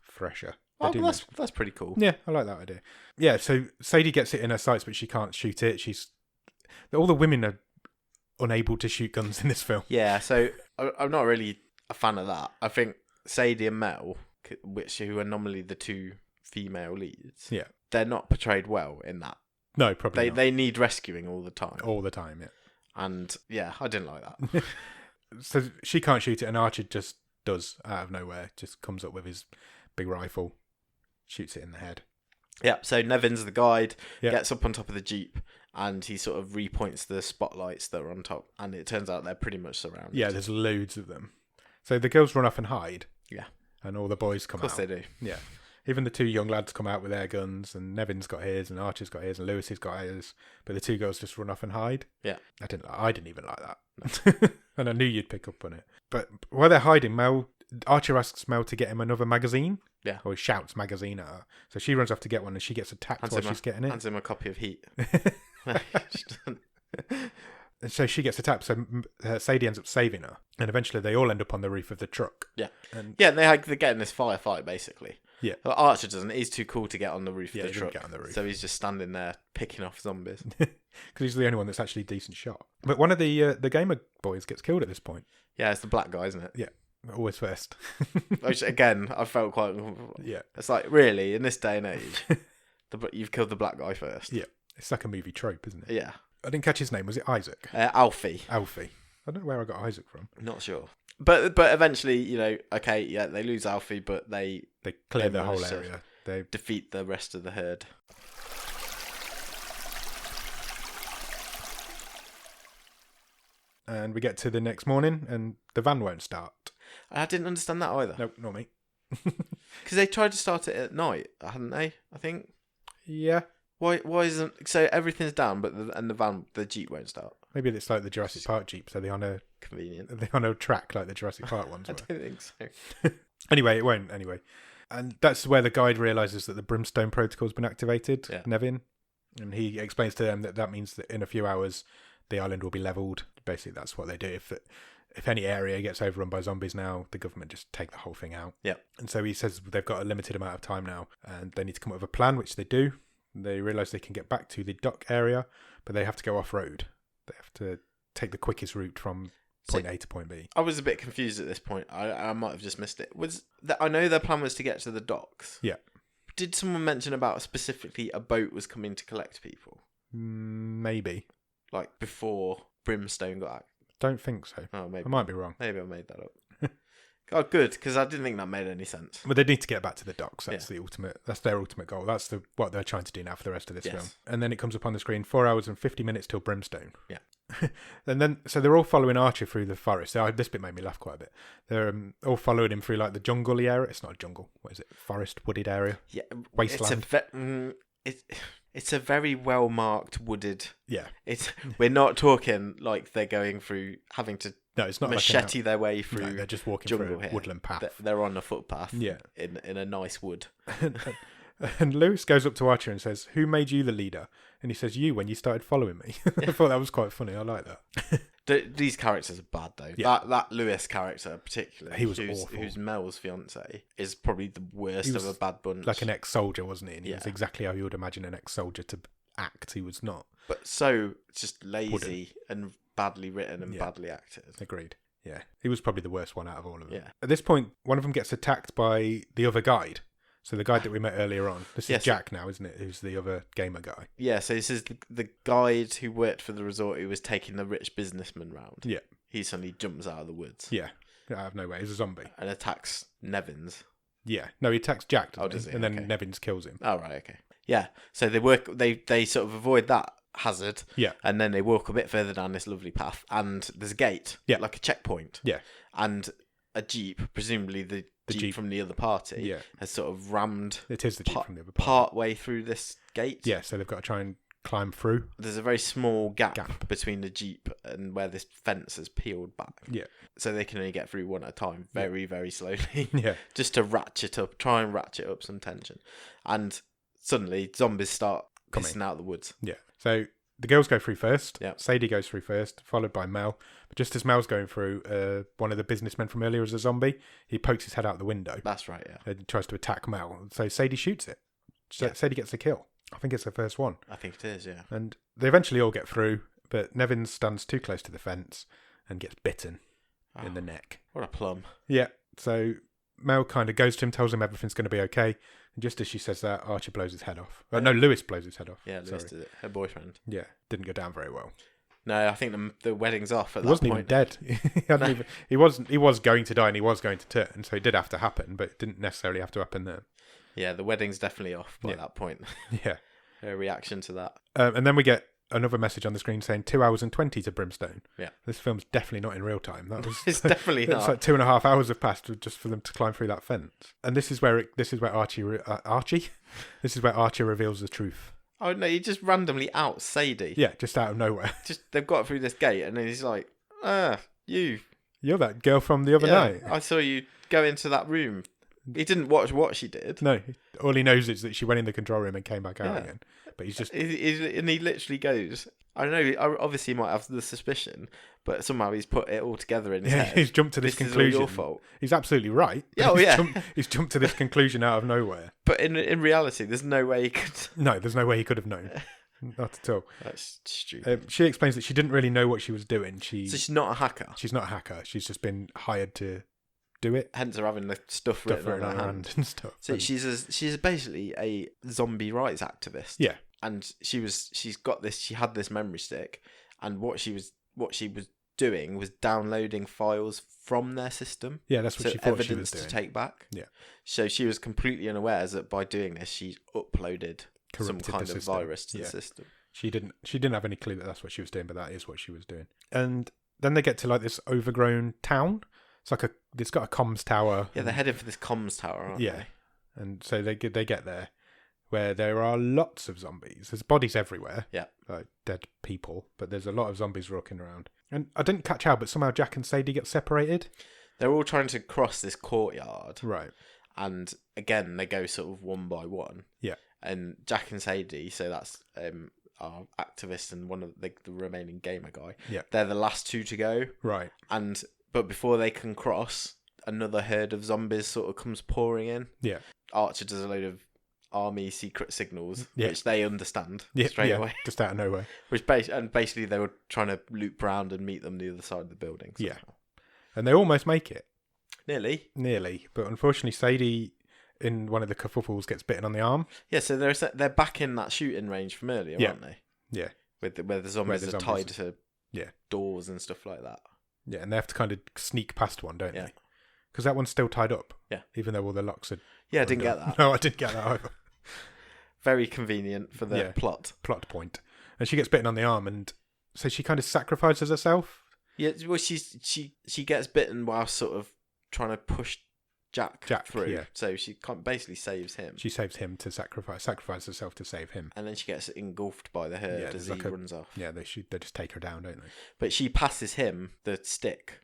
A: fresher.
B: Oh, well, that's pretty cool.
A: Yeah, I like that idea. Yeah, so Sadie gets it in her sights, but she can't shoot it. All the women are unable to shoot guns in this film.
B: Yeah, so I'm not really a fan of that. I think Sadie and Mel, who are normally the two female leads, they're not portrayed well in that.
A: No, probably not.
B: They need rescuing all the time.
A: All the time, yeah.
B: And yeah, I didn't like that.
A: So she can't shoot it, and Archer just does out of nowhere. Just comes up with his big rifle, shoots it in the head.
B: Yeah, so Nevin's the guide, gets up on top of the Jeep, and he sort of repoints the spotlights that are on top, and it turns out they're pretty much surrounded.
A: Yeah, there's loads of them. So the girls run off and hide.
B: Yeah.
A: And all the boys come out.
B: Of course they do.
A: Yeah. Even the two young lads come out with their guns, and Nevin's got his, and Archer's got his, and Lewis has got his, but the two girls just run off and hide.
B: Yeah.
A: I didn't even like that. No. And I knew you'd pick up on it. But while they're hiding, Archer asks Mel to get him another magazine.
B: Yeah.
A: Or he shouts magazine at her. So she runs off to get one, and she gets attacked while she's getting it.
B: Hands him a copy of Heat.
A: And so she gets attacked, so Sadie ends up saving her. And eventually they all end up on the roof of the truck.
B: Yeah. They're getting this firefight, basically.
A: Yeah.
B: But Archer doesn't. He's too cool to get on the roof of the truck.
A: Get on the roof.
B: So he's just standing there picking off zombies.
A: Because he's the only one that's actually a decent shot. But one of the gamer boys gets killed at this point.
B: Yeah, it's the black guy, isn't it?
A: Yeah. Always first.
B: Which, again, I felt quite...
A: Yeah.
B: It's like, really, in this day and age, you've killed the black guy first.
A: Yeah. It's like a movie trope, isn't it?
B: Yeah.
A: I didn't catch his name. Was it Isaac?
B: Alfie.
A: I don't know where I got Isaac from.
B: Not sure. But eventually, they lose Alfie, but they
A: clear the whole area. They
B: defeat the rest of the herd.
A: And we get to the next morning, and the van won't start.
B: I didn't understand that either.
A: Nope, not me.
B: Because they tried to start it at night, hadn't they? I think.
A: Yeah.
B: Why isn't so everything's down, but the Jeep won't start?
A: Maybe it's like the Jurassic Park Jeep, so they're on a track like the Jurassic Park ones.
B: I don't think so.
A: Anyway, it won't. Anyway, and that's where the guide realizes that the Brimstone Protocol's been activated. Yeah. Nevin, and he explains to them that means that in a few hours the island will be leveled. Basically, that's what they do. If any area gets overrun by zombies now, the government just take the whole thing out.
B: Yeah.
A: And so he says they've got a limited amount of time now, and they need to come up with a plan, which they do. They realise they can get back to the dock area, but they have to go off-road. They have to take the quickest route from point A to point B.
B: I was a bit confused at this point. I might have just missed it. I know their plan was to get to the docks.
A: Yeah.
B: Did someone mention about specifically a boat was coming to collect people?
A: Maybe.
B: Like before Brimstone got out?
A: Don't think so.
B: Oh, maybe.
A: I might be wrong.
B: Maybe I made that up. Oh, good, because I didn't think that made any sense.
A: But they need to get back to the docks. That's That's their ultimate goal. That's what they're trying to do now for the rest of this film. And then it comes up on the screen: 4 hours and 50 minutes till Brimstone.
B: Yeah.
A: And then so they're all following Archer through the forest. So this bit made me laugh quite a bit. They're all following him through like the jungle-y area. It's not a jungle. What is it? Forest, wooded area.
B: Yeah.
A: Wasteland.
B: It's a very well marked wooded.
A: Yeah.
B: We're not talking like they're going through having to.
A: No, it's not
B: machete their way through.
A: No, they're just walking through a woodland path.
B: They're on a footpath.
A: Yeah.
B: In a nice wood.
A: And Lewis goes up to Archer and says, "Who made you the leader?" And he says, "You, when you started following me." I thought that was quite funny. I like that.
B: These characters are bad though.
A: Yeah.
B: That Lewis character particularly,
A: he was awful.
B: Who's Mel's fiance, is probably the worst of a bad bunch.
A: Like an ex-soldier, wasn't he? And he was exactly how you would imagine an ex-soldier to act. He was not.
B: But so just lazy and badly written and badly acted.
A: Agreed. Yeah, he was probably the worst one out of all of them.
B: Yeah.
A: At this point, one of them gets attacked by the other guide. So the guide that we met earlier on. This is Jack now, isn't it? Who's the other gamer guy.
B: Yeah, so this is the guide who worked for the resort who was taking the rich businessman round.
A: Yeah.
B: He suddenly jumps out of the woods.
A: Yeah. Out of nowhere. He's a zombie.
B: And attacks Nevins.
A: Yeah. No, he attacks Jack,
B: does he?
A: And then Nevins kills him.
B: Oh, right, okay. Yeah. So they sort of avoid that hazard.
A: Yeah.
B: And then they walk a bit further down this lovely path and there's a gate.
A: Yeah.
B: Like a checkpoint.
A: Yeah.
B: And a Jeep, presumably the Jeep from the other party, has sort of rammed.
A: It is the Jeep from the other party.
B: Part way through this gate.
A: Yeah, so they've got to try and climb through.
B: There's a very small gap between the Jeep and where this fence has peeled back.
A: Yeah.
B: So they can only get through one at a time, very, very slowly.
A: Yeah.
B: Just to try and ratchet up some tension. And suddenly zombies start pissing out the woods.
A: Yeah. So the girls go through first.
B: Yeah.
A: Sadie goes through first, followed by Mel. But just as Mel's going through, one of the businessmen from earlier is a zombie. He pokes his head out the window.
B: That's right, yeah.
A: And tries to attack Mel. So Sadie shoots it. Sadie gets the kill. I think it's the first one.
B: I think it is, yeah.
A: And they eventually all get through, but Nevin stands too close to the fence and gets bitten in the neck.
B: What a plum.
A: Yeah. So Mel kind of goes to him, tells him everything's going to be okay. And just as she says that, Archie blows his head off. No, Lewis blows his head off.
B: Yeah, Lewis did it. Her boyfriend.
A: Yeah, didn't go down very well.
B: No, I think the wedding's off at
A: that point. He wasn't even dead. He was going to die and he was going to turn, so it did have to happen, but it didn't necessarily have to happen then.
B: Yeah, the wedding's definitely off by that point.
A: Yeah.
B: Her reaction to that.
A: And then we get another message on the screen saying 2 hours and 20 to Brimstone.
B: Yeah.
A: This film's definitely not in real time.
B: It's definitely not.
A: It's like 2.5 hours have passed just for them to climb through that fence. And this is where Archie this is where Archie reveals the truth.
B: Oh no, he just randomly outs Sadie.
A: Yeah, just out of nowhere.
B: They've got through this gate and then he's like, you're
A: that girl from the other night.
B: I saw you go into that room. He didn't watch what she did.
A: No, all he knows is that she went in the control room and came back out again. But he's just...
B: And he literally goes... I don't know, obviously he might have the suspicion, but somehow he's put it all together in his head.
A: He's jumped to this conclusion.
B: This is all your fault.
A: He's absolutely right. He's jumped to this conclusion out of nowhere.
B: But in reality, there's no way he could...
A: No, there's no way he could have known. Not at all.
B: That's stupid.
A: She explains that she didn't really know what she was doing. So
B: she's not a hacker?
A: She's not a hacker. She's just been hired to do it.
B: Hence her having the stuff written on her hand
A: and stuff.
B: So she's basically a zombie rights activist.
A: Yeah.
B: And she had this memory stick, and what she was doing was downloading files from their system.
A: Yeah, that's what she thought she was doing.
B: Evidence to take back.
A: Yeah.
B: So she was completely unaware that by doing this, she uploaded some kind of virus to the system.
A: She didn't have any clue that that's what she was doing, but that is what she was doing. And then they get to like this overgrown town. It's like it's got a comms tower.
B: Yeah, they're heading for this comms tower, aren't they?
A: And so they get there, where there are lots of zombies. There's bodies everywhere.
B: Yeah.
A: Like dead people, but there's a lot of zombies walking around. And I didn't catch how, but somehow Jack and Sadie get separated.
B: They're all trying to cross this courtyard.
A: Right.
B: And again, they go sort of one by one.
A: Yeah.
B: And Jack and Sadie, so that's our activist and one of the remaining gamer guy.
A: Yeah.
B: They're the last two to go.
A: Right.
B: But before they can cross, another herd of zombies sort of comes pouring in.
A: Yeah.
B: Archer does a load of army secret signals, which they understand straight away.
A: Just out of nowhere.
B: Basically they were trying to loop round and meet them the other side of the building.
A: Yeah. And they almost make it.
B: Nearly.
A: But unfortunately Sadie, in one of the kerfuffles, gets bitten on the arm.
B: Yeah, so they're back in that shooting range from earlier, aren't they?
A: Yeah.
B: Where the zombies are tied to doors and stuff like that.
A: Yeah, and they have to kind of sneak past one, don't
B: they?
A: Because that one's still tied up.
B: Yeah.
A: Even though all the locks are...
B: Yeah, I didn't get that.
A: No, I didn't get that either.
B: Very convenient for the plot.
A: Plot point. And she gets bitten on the arm, and so she kind of sacrifices herself.
B: Yeah, well, she gets bitten while sort of trying to push Jack through. Yeah. So she basically saves him.
A: She saves him to sacrifice herself to save him.
B: And then she gets engulfed by the herd as he runs off.
A: Yeah, they just take her down, don't they?
B: But she passes him the stick.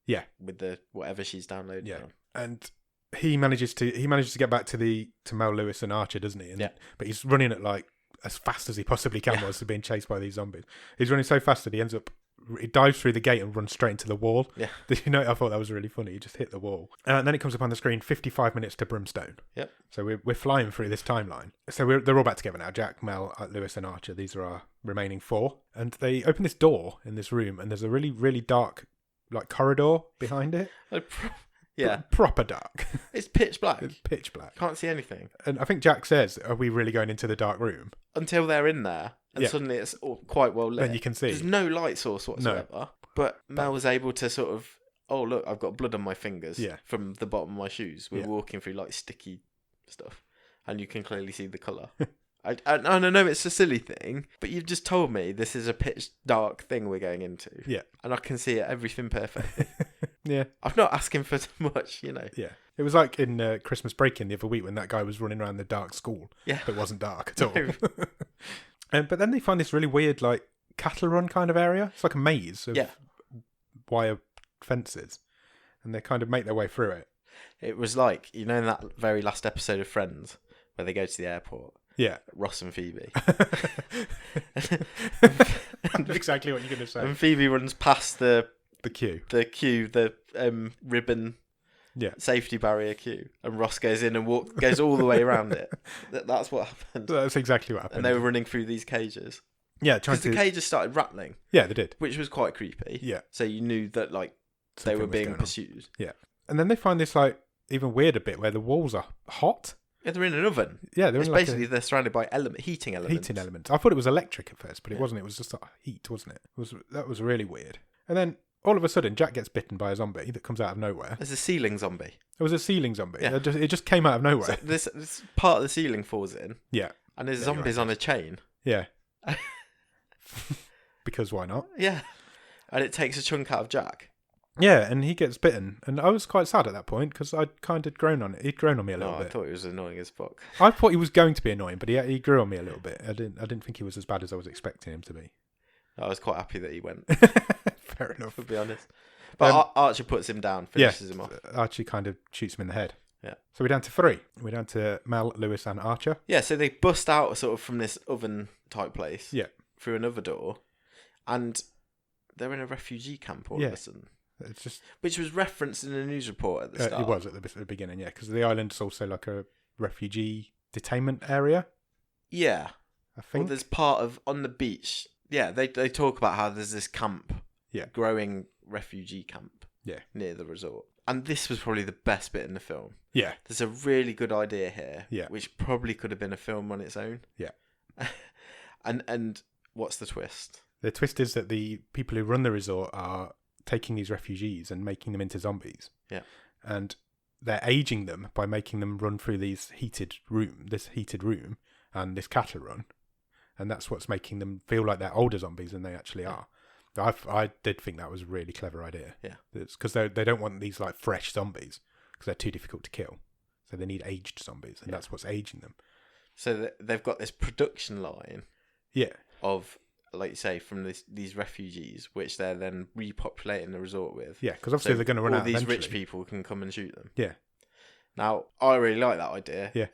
A: Yeah.
B: With the whatever she's downloaded.
A: Yeah. And he manages to get back to Mel, Lewis and Archer, doesn't he? But he's running at like as fast as he possibly can whilst being chased by these zombies. He's running so fast that he dives through the gate and runs straight into the wall.
B: Yeah.
A: Did you know? I thought that was really funny. He just hit the wall. And then it comes up on the screen, 55 minutes to Brimstone.
B: Yep.
A: So we're flying through this timeline. So they're all back together now. Jack, Mel, Lewis and Archer. These are our remaining 4. And they open this door in this room, and there's a really, really dark like corridor behind it. Proper dark.
B: It's pitch black.
A: It's pitch black.
B: Can't see anything.
A: And I think Jack says, are we really going into the dark room?
B: Until they're in there. And suddenly it's all quite well lit.
A: Then you can see.
B: There's no light source whatsoever.
A: No.
B: But Mel was able to sort of, oh look, I've got blood on my fingers from the bottom of my shoes. We're walking through like sticky stuff. And you can clearly see the colour. I know it's a silly thing, but you've just told me this is a pitch dark thing we're going into.
A: Yeah.
B: And I can see everything perfectly.
A: Yeah.
B: I'm not asking for too much, you know.
A: Yeah. It was like in Christmas Break-In the other week when that guy was running around the dark school.
B: Yeah.
A: It wasn't dark at all. But then they find this really weird, like, cattle run kind of area. It's like a maze of wire fences. And they kind of make their way through it.
B: It was like, you know, in that very last episode of Friends where they go to the airport.
A: Yeah.
B: Ross and Phoebe.
A: I know exactly what you're going to say.
B: And Phoebe runs past the
A: queue.
B: The ribbon safety barrier queue. And Ross goes in and goes all the way around it. That's what happened.
A: That's exactly what happened.
B: And they were running through these cages.
A: Yeah,
B: because the cages started rattling.
A: Yeah, they did.
B: Which was quite creepy.
A: Yeah.
B: So you knew that they were being pursued.
A: Yeah. And then they find this even weirder bit where the walls are hot.
B: Yeah, they're in an oven.
A: Yeah,
B: they're basically they're surrounded by heating elements.
A: Heating elements. I thought it was electric at first, but it wasn't. It was just heat, wasn't it? That was really weird. And then all of a sudden, Jack gets bitten by a zombie that comes out of nowhere.
B: There's a ceiling zombie.
A: It was a ceiling zombie. Yeah. It just came out of nowhere.
B: So this part of the ceiling falls in.
A: Yeah.
B: And there's zombies on a chain.
A: Yeah. Because why not?
B: Yeah. And it takes a chunk out of Jack.
A: Yeah, and he gets bitten, and I was quite sad at that point because I'd kind of grown on it. He'd grown on me a little bit.
B: I thought he was annoying as fuck.
A: I thought he was going to be annoying, but he grew on me a little bit. I didn't think he was as bad as I was expecting him to be.
B: I was quite happy that he went.
A: Fair enough,
B: to be honest. But Archer puts him down, finishes him off.
A: Archie kind of shoots him in the head.
B: Yeah.
A: So we're down to 3. We're down to Mel, Lewis, and Archer.
B: Yeah. So they bust out sort of from this oven type place.
A: Yeah.
B: Through another door, and they're in a refugee camp all of a sudden.
A: It's just,
B: which was referenced in a news report at the start.
A: It was at the beginning, yeah, because the island's also like a refugee detainment area.
B: Yeah,
A: I think.
B: Well, there's part of on the beach. Yeah, they talk about how there's this camp, growing refugee camp, near the resort. And this was probably the best bit in the film.
A: Yeah,
B: there's a really good idea here.
A: Yeah,
B: which probably could have been a film on its own.
A: Yeah,
B: and what's the twist?
A: The twist is that the people who run the resort are taking these refugees and making them into zombies.
B: Yeah.
A: And they're aging them by making them run through this heated room and this cattle run. And that's what's making them feel like they're older zombies than they actually are. I did think that was a really clever idea.
B: Yeah.
A: Because they don't want these fresh zombies because they're too difficult to kill. So they need aged zombies, and that's what's aging them.
B: So they've got this production line.
A: Yeah.
B: Of, like you say, from these refugees, which they're then repopulating the resort with.
A: Yeah, because obviously they're going to run out
B: eventually.
A: All these
B: rich people can come and shoot them.
A: Yeah.
B: Now, I really like that idea.
A: Yeah.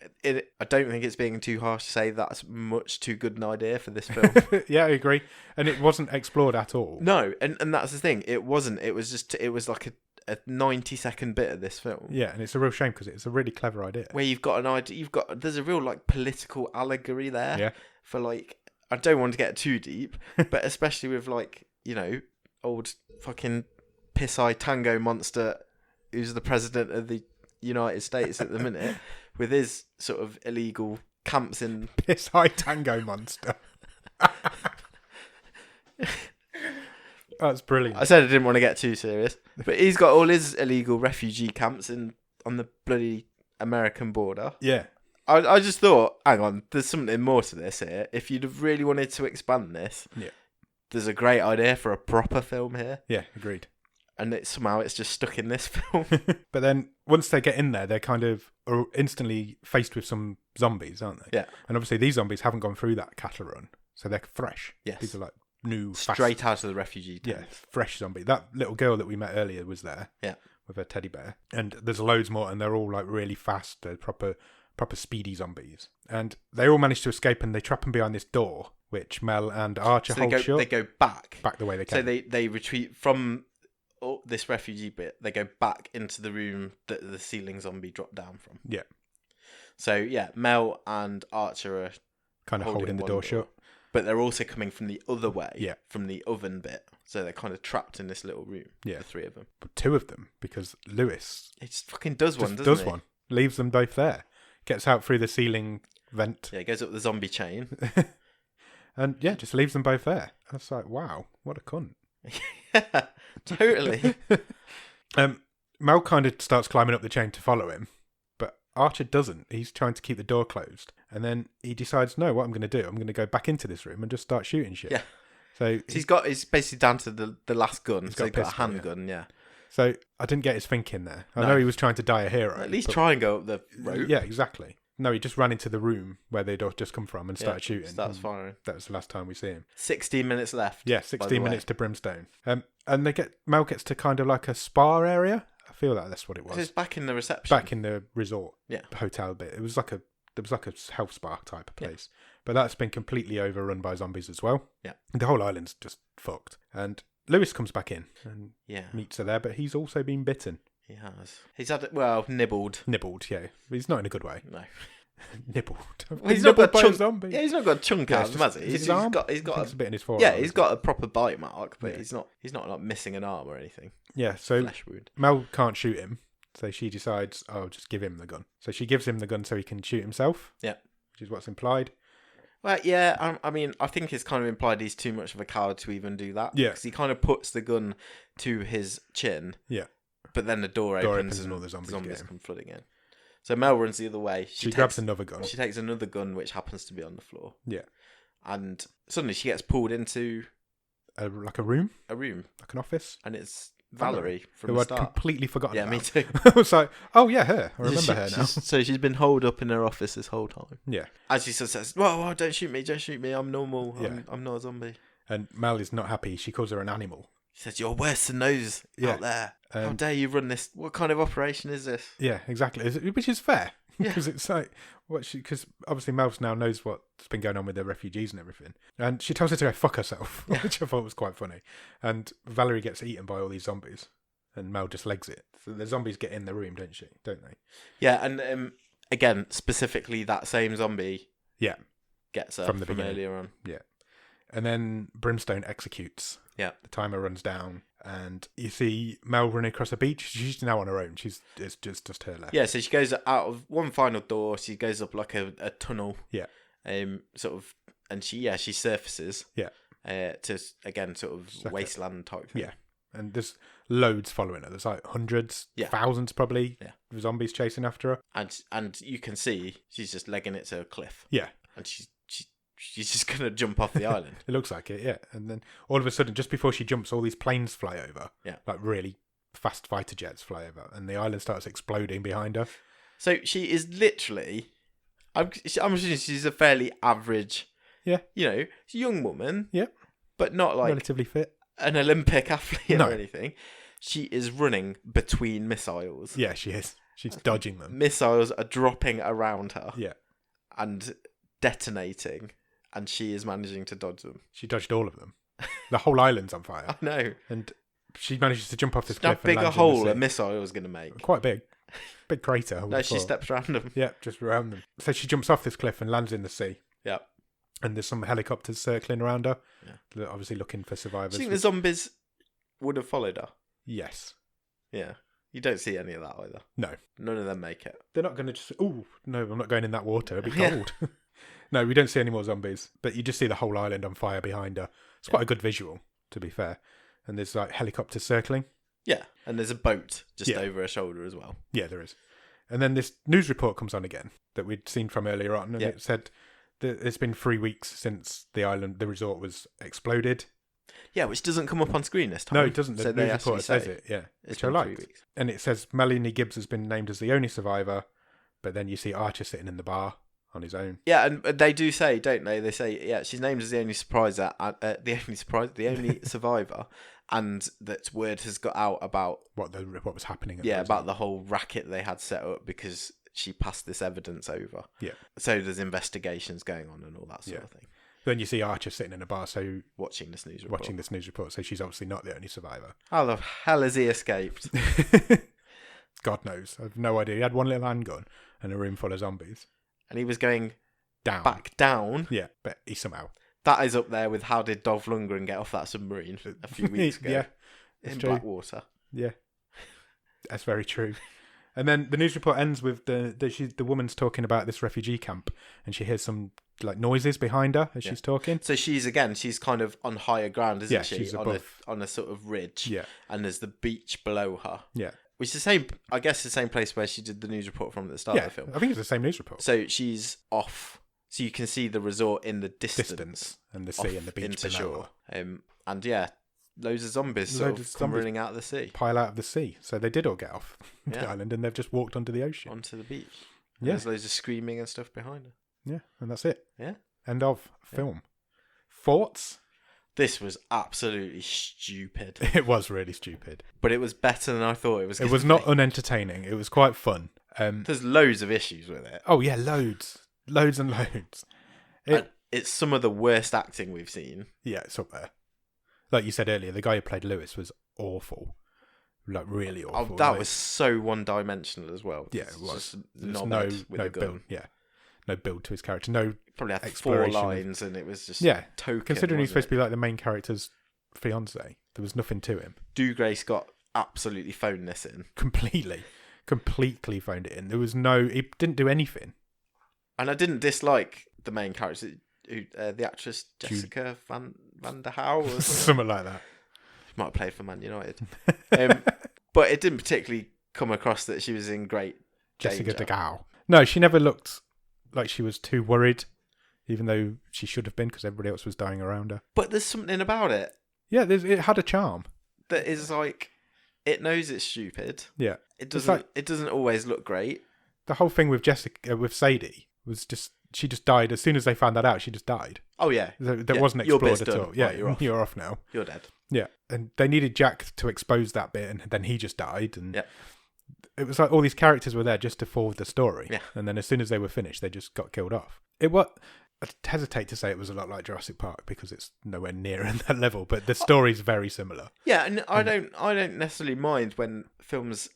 B: I don't think it's being too harsh to say that's much too good an idea for this film.
A: Yeah, I agree. And it wasn't explored at all.
B: No, and that's the thing. It wasn't. It was like a 90-second bit of this film.
A: Yeah, and it's a real shame because it's a really clever idea.
B: Where you've got an idea, there's a real political allegory there.
A: Yeah.
B: For I don't want to get too deep, but especially with old fucking piss-eye tango monster who's the president of the United States at the minute with his sort of illegal camps in
A: piss-eye tango monster. That's brilliant.
B: I said I didn't want to get too serious, but he's got all his illegal refugee camps on the bloody American border.
A: Yeah.
B: I just thought, hang on, there's something more to this here. If you'd have really wanted to expand this, there's a great idea for a proper film here.
A: Yeah, agreed.
B: And somehow it's just stuck in this film.
A: But then once they get in there, they're kind of instantly faced with some zombies, aren't they?
B: Yeah.
A: And obviously these zombies haven't gone through that cattle run, so they're fresh.
B: Yes.
A: These are new,
B: straight out of the refugee tent.
A: Yeah, fresh zombie. That little girl that we met earlier was there.
B: Yeah.
A: With her teddy bear. And there's loads more, and they're all really fast, proper speedy zombies. And they all manage to escape, and they trap them behind this door, which Mel and Archer hold shut.
B: They go back
A: the way they came.
B: So they retreat from this refugee bit. They go back into the room that the ceiling zombie dropped down from.
A: Yeah.
B: So yeah, Mel and Archer are
A: kind of holding the door shut.
B: But they're also coming from the other way.
A: Yeah.
B: From the oven bit. So they're kind of trapped in this little room.
A: Yeah.
B: The 3 of them.
A: But 2 of them, because Lewis...
B: It just fucking does one, doesn't he?
A: Leaves them both there. Gets out through the ceiling vent.
B: Yeah, goes up the zombie chain.
A: And yeah, just leaves them both there. I was like, wow, what a cunt.
B: Yeah, totally.
A: Mel kind of starts climbing up the chain to follow him, but Archer doesn't. He's trying to keep the door closed. And then he decides, no, what I'm going to do, I'm going to go back into this room and just start shooting shit.
B: Yeah.
A: So
B: he's basically down to the last gun. He's got a handgun, yeah.
A: So I didn't get his thinking there. I know he was trying to die a hero.
B: At least try and go up the rope.
A: Yeah, exactly. No, he just ran into the room where they'd just come from and started shooting.
B: Starts firing.
A: That was the last time we see him.
B: 16 minutes left.
A: Yeah, 16 minutes to brimstone. And Mel gets to kind of like a spa area. I feel like that's what it was.
B: It's back in the reception.
A: Back in the resort hotel bit. It was like a There was like a health spa type of place. But that's been completely overrun by zombies as well.
B: Yeah.
A: The whole island's just fucked. And Lewis comes back in and
B: Yeah.
A: meets her there, but he's also been bitten.
B: He has. He's had nibbled.
A: Nibbled, yeah. He's not in a good way.
B: No.
A: Nibbled.
B: Well, he's not got
A: by
B: chunk.
A: a zombie.
B: Yeah, he's not got a chunk out of him, has he? He's got
A: a bit in his forearm.
B: Yeah, he's got a proper bite mark, but he's not like missing an arm or anything.
A: Yeah, so
B: flesh wound.
A: Mel can't shoot him, so she decides, just give him the gun. So she gives him the gun so he can shoot himself.
B: Yeah.
A: Which is what's implied.
B: Well, yeah, I mean, I think it's kind of implied he's too much of a coward to even do that.
A: Yeah.
B: Because he kind of puts the gun to his chin.
A: Yeah.
B: But then the door opens and
A: all the zombies
B: come flooding in. So Mel runs the other way.
A: She grabs another gun.
B: She takes another gun, which happens to be on the floor.
A: Yeah.
B: And suddenly she gets pulled into...
A: like a room?
B: A room.
A: Like an office?
B: And it's Valerie from
A: the
B: the
A: start. I'd completely forgotten about.
B: Me too.
A: I was like, oh yeah, her. I remember her now.
B: So she's been holed up in her office this whole time.
A: Yeah.
B: And she says, whoa, don't shoot me, I'm normal,
A: Yeah.
B: I'm not a zombie.
A: And Mel is not happy. She calls her an animal.
B: She says, you're worse than those out there. How dare you run this? What kind of operation is this?
A: Yeah, exactly. Which is fair.
B: Yeah.
A: Because it's like, because obviously Mel now knows what's been going on with the refugees and everything. And she tells her to go fuck herself, which I thought was quite funny. And Valerie gets eaten by all these zombies. And Mel just legs it. So the zombies get in the room, don't they?
B: Yeah, and again, specifically that same zombie gets her from earlier on.
A: Yeah. And then Brimstone executes.
B: Yeah.
A: The timer runs down. And you see Mel running across the beach. She's now on her own. It's just her left.
B: Yeah, so she goes out of one final door. She goes up like a tunnel.
A: Yeah.
B: Sort of, and she surfaces.
A: Yeah.
B: To again sort of wasteland type thing.
A: Yeah. And there's loads following her. There's like hundreds, thousands probably, of zombies chasing after her.
B: And you can see she's just legging it to a cliff.
A: Yeah.
B: And she's just going to jump off the island.
A: It looks like it, yeah. And then all of a sudden, just before she jumps, all these planes fly over.
B: Yeah.
A: Like really fast fighter jets fly over. And the island starts exploding behind her.
B: So she is literally... I'm assuming she's a fairly average...
A: Yeah.
B: Young woman.
A: Yeah.
B: But not like...
A: Relatively fit.
B: An Olympic athlete or anything. She is running between missiles.
A: Yeah, she is. She's dodging them.
B: Missiles are dropping around her.
A: Yeah.
B: And detonating. And she is managing to dodge them.
A: She dodged all of them. The whole island's on fire.
B: I know.
A: And she manages to jump off this
B: cliff.
A: How big
B: a hole a missile was going to make.
A: Quite big. Big crater.
B: No, she steps around them.
A: Yeah, just around them. So she jumps off this cliff and lands in the sea.
B: Yeah.
A: And there's some helicopters circling around her. Yeah. They're obviously looking for survivors.
B: Do you think the zombies would have followed her?
A: Yes.
B: Yeah. You don't see any of that either.
A: No.
B: None of them make it.
A: They're not going to just... Oh, no, I'm not going in that water. It'll be cold. No, we don't see any more zombies. But you just see the whole island on fire behind her. It's quite a good visual, to be fair. And there's like helicopters circling.
B: Yeah. And there's a boat just over her shoulder as well.
A: Yeah, there is. And then this news report comes on again that we'd seen from earlier on. And it said... It's been 3 weeks since the resort was exploded.
B: Yeah, which doesn't come up on screen this time.
A: No, it doesn't. The news report says it, which I liked. And it says Melanie Gibbs has been named as the only survivor, but then you see Archer sitting in the bar on his own.
B: Yeah, and they do say, don't they? They say, she's named as the only the only survivor, and that word has got out about
A: what was happening.
B: About the whole racket they had set up because she passed this evidence over.
A: Yeah.
B: So there's investigations going on and all that sort of thing.
A: Then you see Archer sitting in a bar, so
B: watching this news report.
A: So she's obviously not the only survivor.
B: How the hell has he escaped?
A: God knows. I've no idea. He had one little handgun and a room full of zombies.
B: And he was going back down.
A: Yeah, but he somehow.
B: That is up there with how did Dolph Lundgren get off that submarine a few weeks ago. In Blackwater.
A: Yeah. That's very true. And then the news report ends with the woman's talking about this refugee camp, and she hears some like noises behind her as she's talking.
B: So she's kind of on higher ground, isn't she?
A: She's
B: on a sort of ridge.
A: Yeah.
B: And there's the beach below her.
A: Yeah.
B: Which is the same place where she did the news report from at the start of the film.
A: I think it's the same news report.
B: So she's off. So you can see the resort in the distance
A: and the sea and the beach
B: into
A: below
B: shore. And loads of zombies come running out of the sea.
A: Pile out of the sea. So they did all get off the island and they've just walked onto the ocean.
B: Onto the beach.
A: Yeah.
B: There's loads of screaming and stuff behind her.
A: Yeah, and that's it.
B: Yeah.
A: End of film. Thoughts?
B: This was absolutely stupid.
A: It was really stupid.
B: But it was better than I thought it was.
A: It was not unentertaining. It was quite fun.
B: There's loads of issues with it.
A: Oh, yeah, loads. Loads and loads.
B: It's some of the worst acting we've seen.
A: Yeah, it's up there. Like you said earlier, the guy who played Lewis was awful. Like, really awful.
B: Oh, that was so one-dimensional as well.
A: Yeah, it was.
B: There's
A: no build. Yeah, no build to his character. No,
B: probably had 4 lines, and it was just token.
A: Considering he's supposed to be like the main character's fiance, there was nothing to him.
B: Dougray Scott absolutely phoned this in.
A: Completely phoned it in. There was he didn't do anything.
B: And I didn't dislike the main character, the actress Jessica Van der Houw or
A: something like that.
B: Might have played for Man United. But it didn't particularly come across that she was in great
A: Jessica
B: danger.
A: Gouw. No, she never looked like she was too worried, even though she should have been because everybody else was dying around her.
B: But there's something about it.
A: Yeah, it had a charm.
B: That is like, it knows it's stupid.
A: Yeah.
B: It doesn't always look great.
A: The whole thing with Sadie was just, she just died. As soon as they found that out, she just died.
B: Oh, yeah.
A: That wasn't explored at all. Yeah,
B: you're
A: off now.
B: You're dead.
A: Yeah, and they needed Jack to expose that bit, and then he just died. And
B: yeah.
A: It was like all these characters were there just to forward the story.
B: Yeah.
A: And then as soon as they were finished, they just got killed off. I'd hesitate to say it was a lot like Jurassic Park because it's nowhere near in that level, but the story's very similar.
B: Yeah, and I don't necessarily mind when films,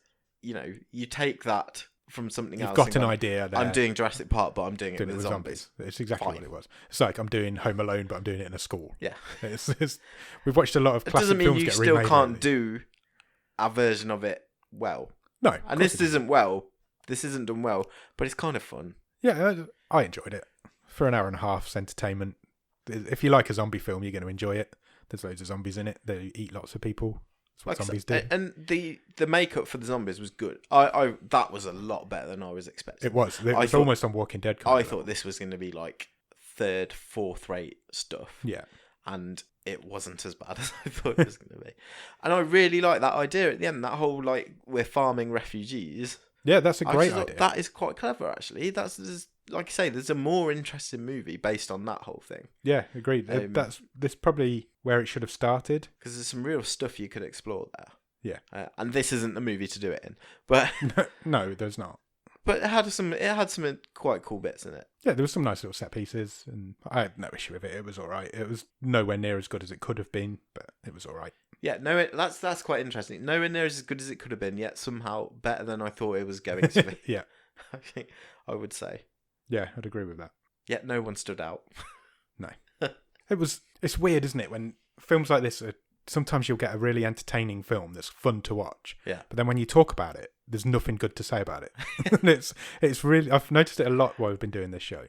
B: you take that from something else.
A: You've got an idea there.
B: I'm doing Jurassic Park, but I'm doing it with zombies.
A: It's exactly what it was. It's like I'm doing Home Alone, but I'm doing it in a school.
B: Yeah.
A: We've watched a lot of classic films get remade.
B: It doesn't mean you still can't do a version of it well.
A: No.
B: And this isn't well. This isn't done well, but it's kind of fun.
A: Yeah, I enjoyed it. For an hour and a half, it's entertainment. If you like a zombie film, you're going to enjoy it. There's loads of zombies in it. They eat lots of people. That's what zombies do.
B: And the makeup for the zombies was good. I that was a lot better than I was expecting.
A: It was. It was almost on Walking Dead.
B: I thought this was going to be like 3rd, 4th rate stuff.
A: Yeah.
B: And it wasn't as bad as I thought it was going to be. And I really like that idea at the end. That whole like we're farming refugees.
A: Yeah, that's a great idea.
B: That is quite clever, actually. That's like you say. There's a more interesting movie based on that whole thing.
A: Yeah, agreed. This probably where it should have started
B: because there's some real stuff you could explore there.
A: Yeah,
B: and this isn't the movie to do it in, but
A: no, there's not.
B: But it had some quite cool bits in it.
A: Yeah, there was some nice little set pieces, and I had no issue with it. It was all right. It was nowhere near as good as it could have been, but it was all right.
B: Yeah, no, that's quite interesting. Nowhere near as good as it could have been, yet somehow better than I thought it was going to be.
A: Yeah,
B: I think I would say.
A: Yeah, I'd agree with that.
B: Yet no one stood out.
A: No, it's weird, isn't it? When films like this sometimes you'll get a really entertaining film that's fun to watch.
B: Yeah.
A: But then when you talk about it, there's nothing good to say about it. And it's really, I've noticed it a lot while we've been doing this show,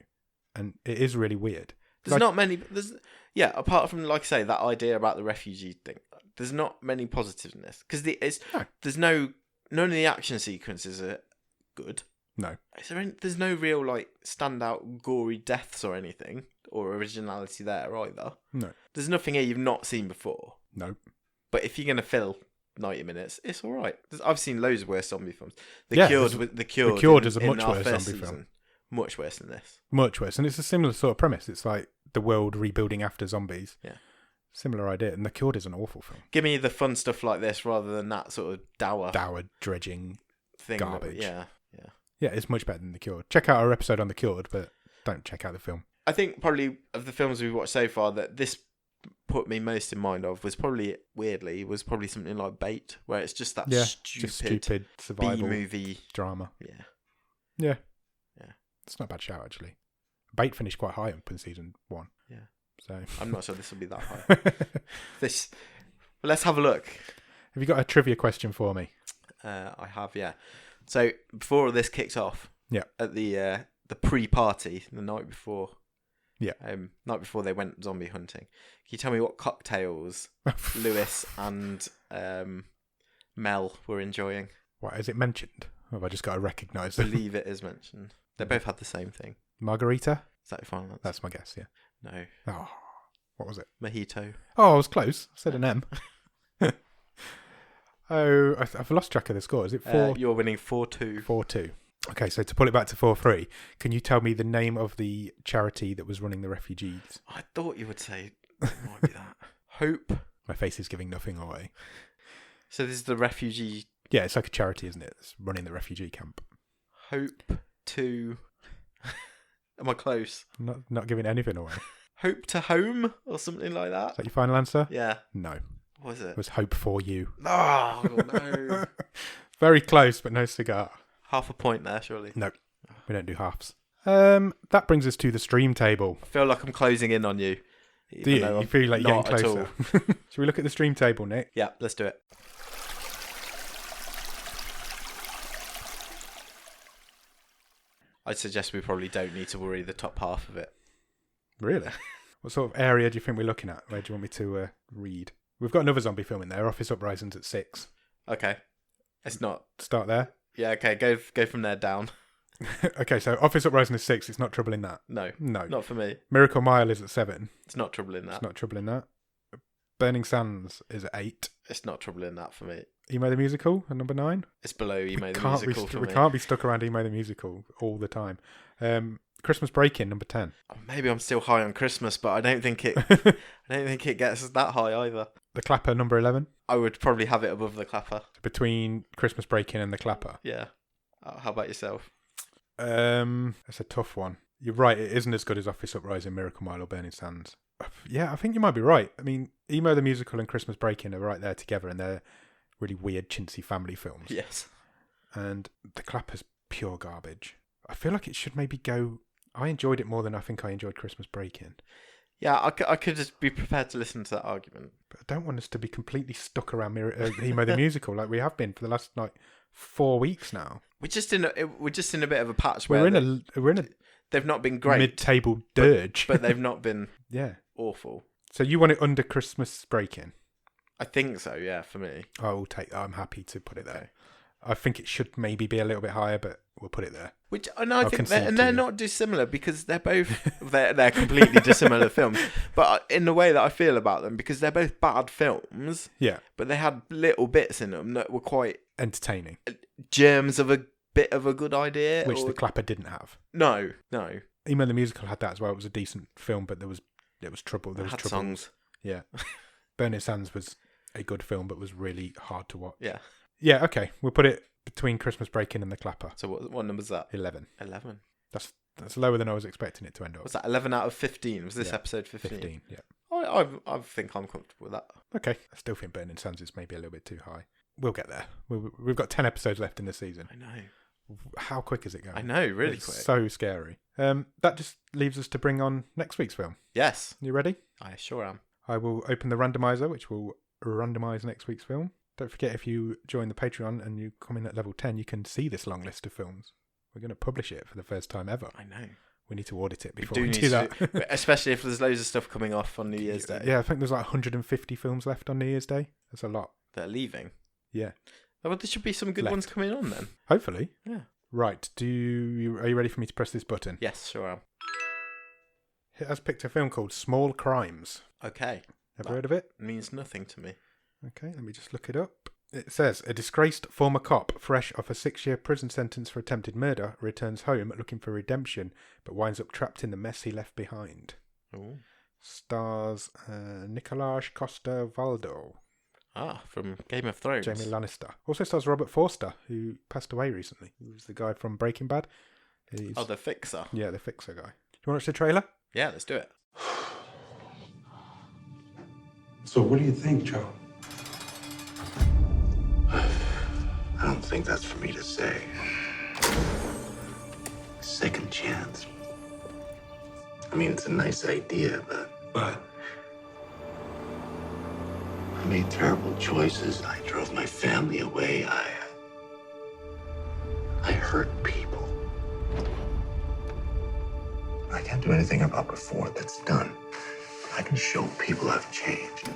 A: and it is really weird.
B: Apart from, like I say, that idea about the refugee thing, there's not many positives in this because none of the action sequences are good.
A: No.
B: There's no real like standout gory deaths or anything or originality there either.
A: No.
B: There's nothing here you've not seen before.
A: No.
B: But if you're gonna fill 90 minutes, it's all right. I've seen loads of worse zombie films. The Cured is a much worse zombie film. Much worse than this.
A: Much worse, and it's a similar sort of premise. It's like the world rebuilding after zombies.
B: Yeah.
A: Similar idea, and The Cured is an awful film.
B: Give me the fun stuff like this rather than that sort of dour
A: dredging
B: thing.
A: Garbage.
B: Yeah.
A: Yeah, it's much better than The Cured. Check out our episode on The Cured, but don't check out the film.
B: I think probably of the films we've watched so far that this put me most in mind of was probably something like Bait, where it's just that stupid
A: survival
B: B-movie
A: drama.
B: Yeah.
A: It's not a bad shout, actually. Bait finished quite high up in season 1.
B: Yeah.
A: So
B: I'm not sure this will be that high. Let's have a look.
A: Have you got a trivia question for me?
B: I have, yeah. So before all this kicked off, at the pre-party the night before, night before they went zombie hunting, can you tell me what cocktails Lewis and Mel were enjoying?
A: What, is it mentioned? Or have I just got to recognise
B: I
A: it?
B: believe it is mentioned. They both had the same thing.
A: Margarita?
B: Is that your final answer?
A: That's my guess, yeah.
B: No.
A: Oh, what was it?
B: Mojito.
A: Oh, I was close. I said an M. Oh, I've lost track of the score. Is it 4?
B: You're winning 4-2.
A: 4-2. Okay, so to pull it back to 4-3, can you tell me the name of the charity that was running the refugees?
B: I thought you would say it might be that. Hope.
A: My face is giving nothing away.
B: So this is the refugee...
A: Yeah, it's like a charity, isn't it? It's running the refugee camp.
B: Hope to... Am I close?
A: Not giving anything away.
B: Hope to Home or something like that?
A: Is that your final answer?
B: Yeah.
A: No.
B: What was it?
A: It was Hope for You.
B: Oh, no.
A: Very close, but no cigar.
B: Half a point there, surely.
A: No, we don't do halves. That brings us to the stream table.
B: I feel like I'm closing in on you.
A: Do you? You feel like you're getting closer? Should we look at the stream table, Nick?
B: Yeah, let's do it. I'd suggest we probably don't need to worry the top half of it.
A: Really? What sort of area do you think we're looking at? Where do you want me to read? We've got another zombie film in there. Office Uprising's at 6.
B: Okay. It's not...
A: Start there?
B: Yeah, okay. Go from there down.
A: Okay, so Office Uprising is 6. It's not Trouble in That.
B: No.
A: No.
B: Not for me.
A: Miracle Mile is at 7.
B: It's not Trouble in That.
A: It's not Trouble in That. Burning Sands is at 8.
B: It's not Trouble in That for me.
A: Emo the Musical at number 9.
B: It's below Emo the Musical for me.
A: We can't be stuck around Emo the Musical all the time. Christmas Break-In, number 10.
B: Maybe I'm still high on Christmas, but I don't think it. I don't think it gets that high either.
A: The Clapper, number 11.
B: I would probably have it above The Clapper.
A: Between Christmas Break-In and The Clapper.
B: Yeah. How about yourself?
A: That's a tough one. You're right. It isn't as good as Office Uprising, Miracle Mile, or Burning Sands. Yeah, I think you might be right. I mean, Emo the Musical and Christmas Break-In are right there together, and they're really weird, chintzy family films.
B: Yes.
A: And The Clapper's pure garbage. I feel like it should maybe go... I enjoyed it more than I think I enjoyed Christmas Break-In.
B: Yeah, I could just be prepared to listen to that argument.
A: But I don't want us to be completely stuck around Emo the Musical like we have been for the last 4 weeks now. We're just in
B: a bit of a patch where
A: we're in a
B: they've not been great
A: mid-table dirge,
B: but they've not been
A: awful. So you want it under Christmas Break-In?
B: I think so. Yeah, for me.
A: I will take that. I'm happy to put it there. I think it should maybe be a little bit higher, but we'll put it there.
B: Which I think they're not dissimilar because they're both they're completely dissimilar films. But in the way that I feel about them, because they're both bad films.
A: Yeah.
B: But they had little bits in them that were quite
A: entertaining.
B: Germs of a bit of a good idea,
A: which The Clapper didn't have.
B: No.
A: Emo the Musical had that as well. It was a decent film, but it was trouble. There was trouble.
B: Songs.
A: Yeah. Burning Sands was a good film, but was really hard to watch.
B: Yeah.
A: Yeah, okay. We'll put it between Christmas Break-In and The Clapper.
B: So what number's that?
A: 11.
B: 11.
A: That's lower than I was expecting it to end up.
B: Was that 11 out of 15? Was this episode 15?
A: 15, yeah.
B: I think I'm comfortable with that.
A: Okay. I still think Burning Sands is maybe a little bit too high. We'll get there. We've got 10 episodes left in the season.
B: I know.
A: How quick is it going?
B: I know, really
A: it's
B: quick.
A: So scary. That just leaves us to bring on next week's film.
B: Yes.
A: You ready?
B: I sure am.
A: I will open the randomizer, which will randomise next week's film. Don't forget, if you join the Patreon and you come in at level 10, you can see this long list of films. We're going to publish it for the first time ever.
B: I know.
A: We need to audit it before we do that.
B: Especially if there's loads of stuff coming off on New Year's Day.
A: Yeah, I think there's 150 films left on New Year's Day. That's a lot.
B: They're leaving?
A: Yeah.
B: Well, there should be some good ones coming on then.
A: Hopefully.
B: Yeah.
A: Right. Are you ready for me to press this button?
B: Yes, sure am.
A: It has picked a film called Small Crimes.
B: Okay.
A: Ever heard of it?
B: Means nothing to me.
A: Okay, let me just look it up. It says, a disgraced former cop, fresh off a 6-year prison sentence for attempted murder, returns home looking for redemption, but winds up trapped in the mess he left behind.
B: Ooh.
A: Stars Nicolás Costa-Waldau.
B: From Game of Thrones.
A: Jamie Lannister. Also stars Robert Forster, who passed away recently. He was the guy from Breaking Bad.
B: The Fixer.
A: Yeah, the Fixer guy. Do you want to watch the trailer?
B: Yeah, let's do it.
C: So what do you think, Joe?
D: I don't think that's for me to say. Second chance. I mean, it's a nice idea, but I made terrible choices. I drove my family away. I hurt people. I can't do anything about before that's done. I can show people I've changed.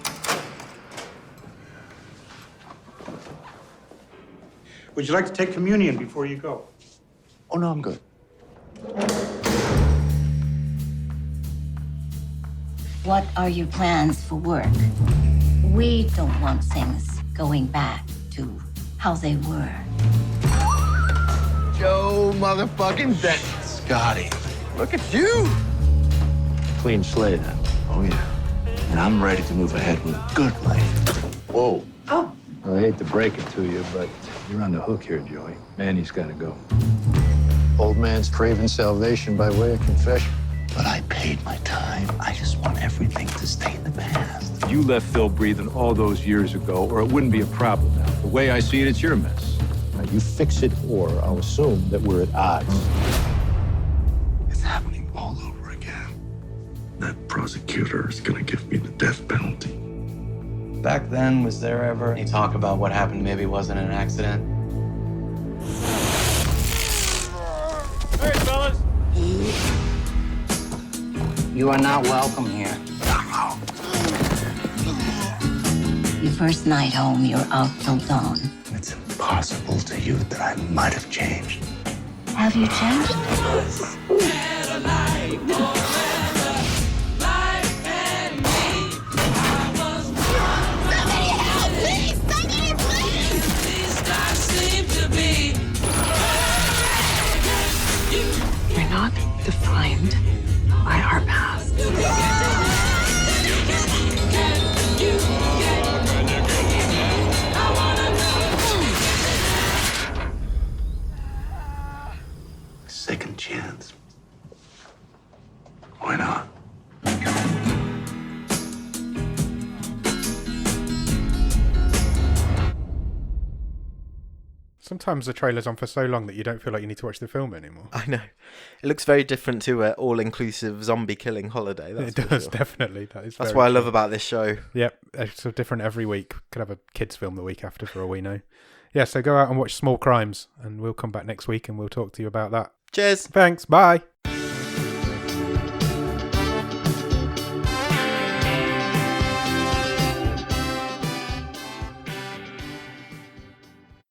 C: Would you like to take communion before you go?
D: Oh, no, I'm good.
E: What are your plans for work? We don't want things going back to how they were.
D: Joe motherfucking Benton. Scotty, look at you.
F: Clean slate, huh?
D: Oh, yeah. And I'm ready to move ahead with a good life. Whoa.
E: Oh.
F: Well, I hate to break it to you, but you're on the hook here, Joey. Manny's got to go. Old man's craving salvation by way of confession.
D: But I paid my time. I just want everything to stay in the past.
F: You left Phil breathing all those years ago, or it wouldn't be a problem now. The way I see it, it's your mess. Now, you fix it, or I'll assume that we're at odds.
D: It's happening all over again. That prosecutor is gonna give me the death penalty.
G: Back then, was there ever any talk about what happened maybe wasn't an accident?
F: Hey, fellas!
G: You are not welcome here.
E: Your first night home, you're out till dawn.
D: It's impossible to you that I might have changed.
E: Have you changed?
H: We're not defined by our past.
D: Second chance. Why not?
A: Sometimes the trailer's on for so long that you don't feel like you need to watch the film anymore.
B: I know. It looks very different to an all-inclusive zombie killing holiday.
A: It does, definitely. That's
B: what I love about this show.
A: Yep, it's so different every week. Could have a kids' film the week after for all we know. Yeah, so go out and watch Small Crimes, and we'll come back next week and we'll talk to you about that.
B: Cheers.
A: Thanks, bye.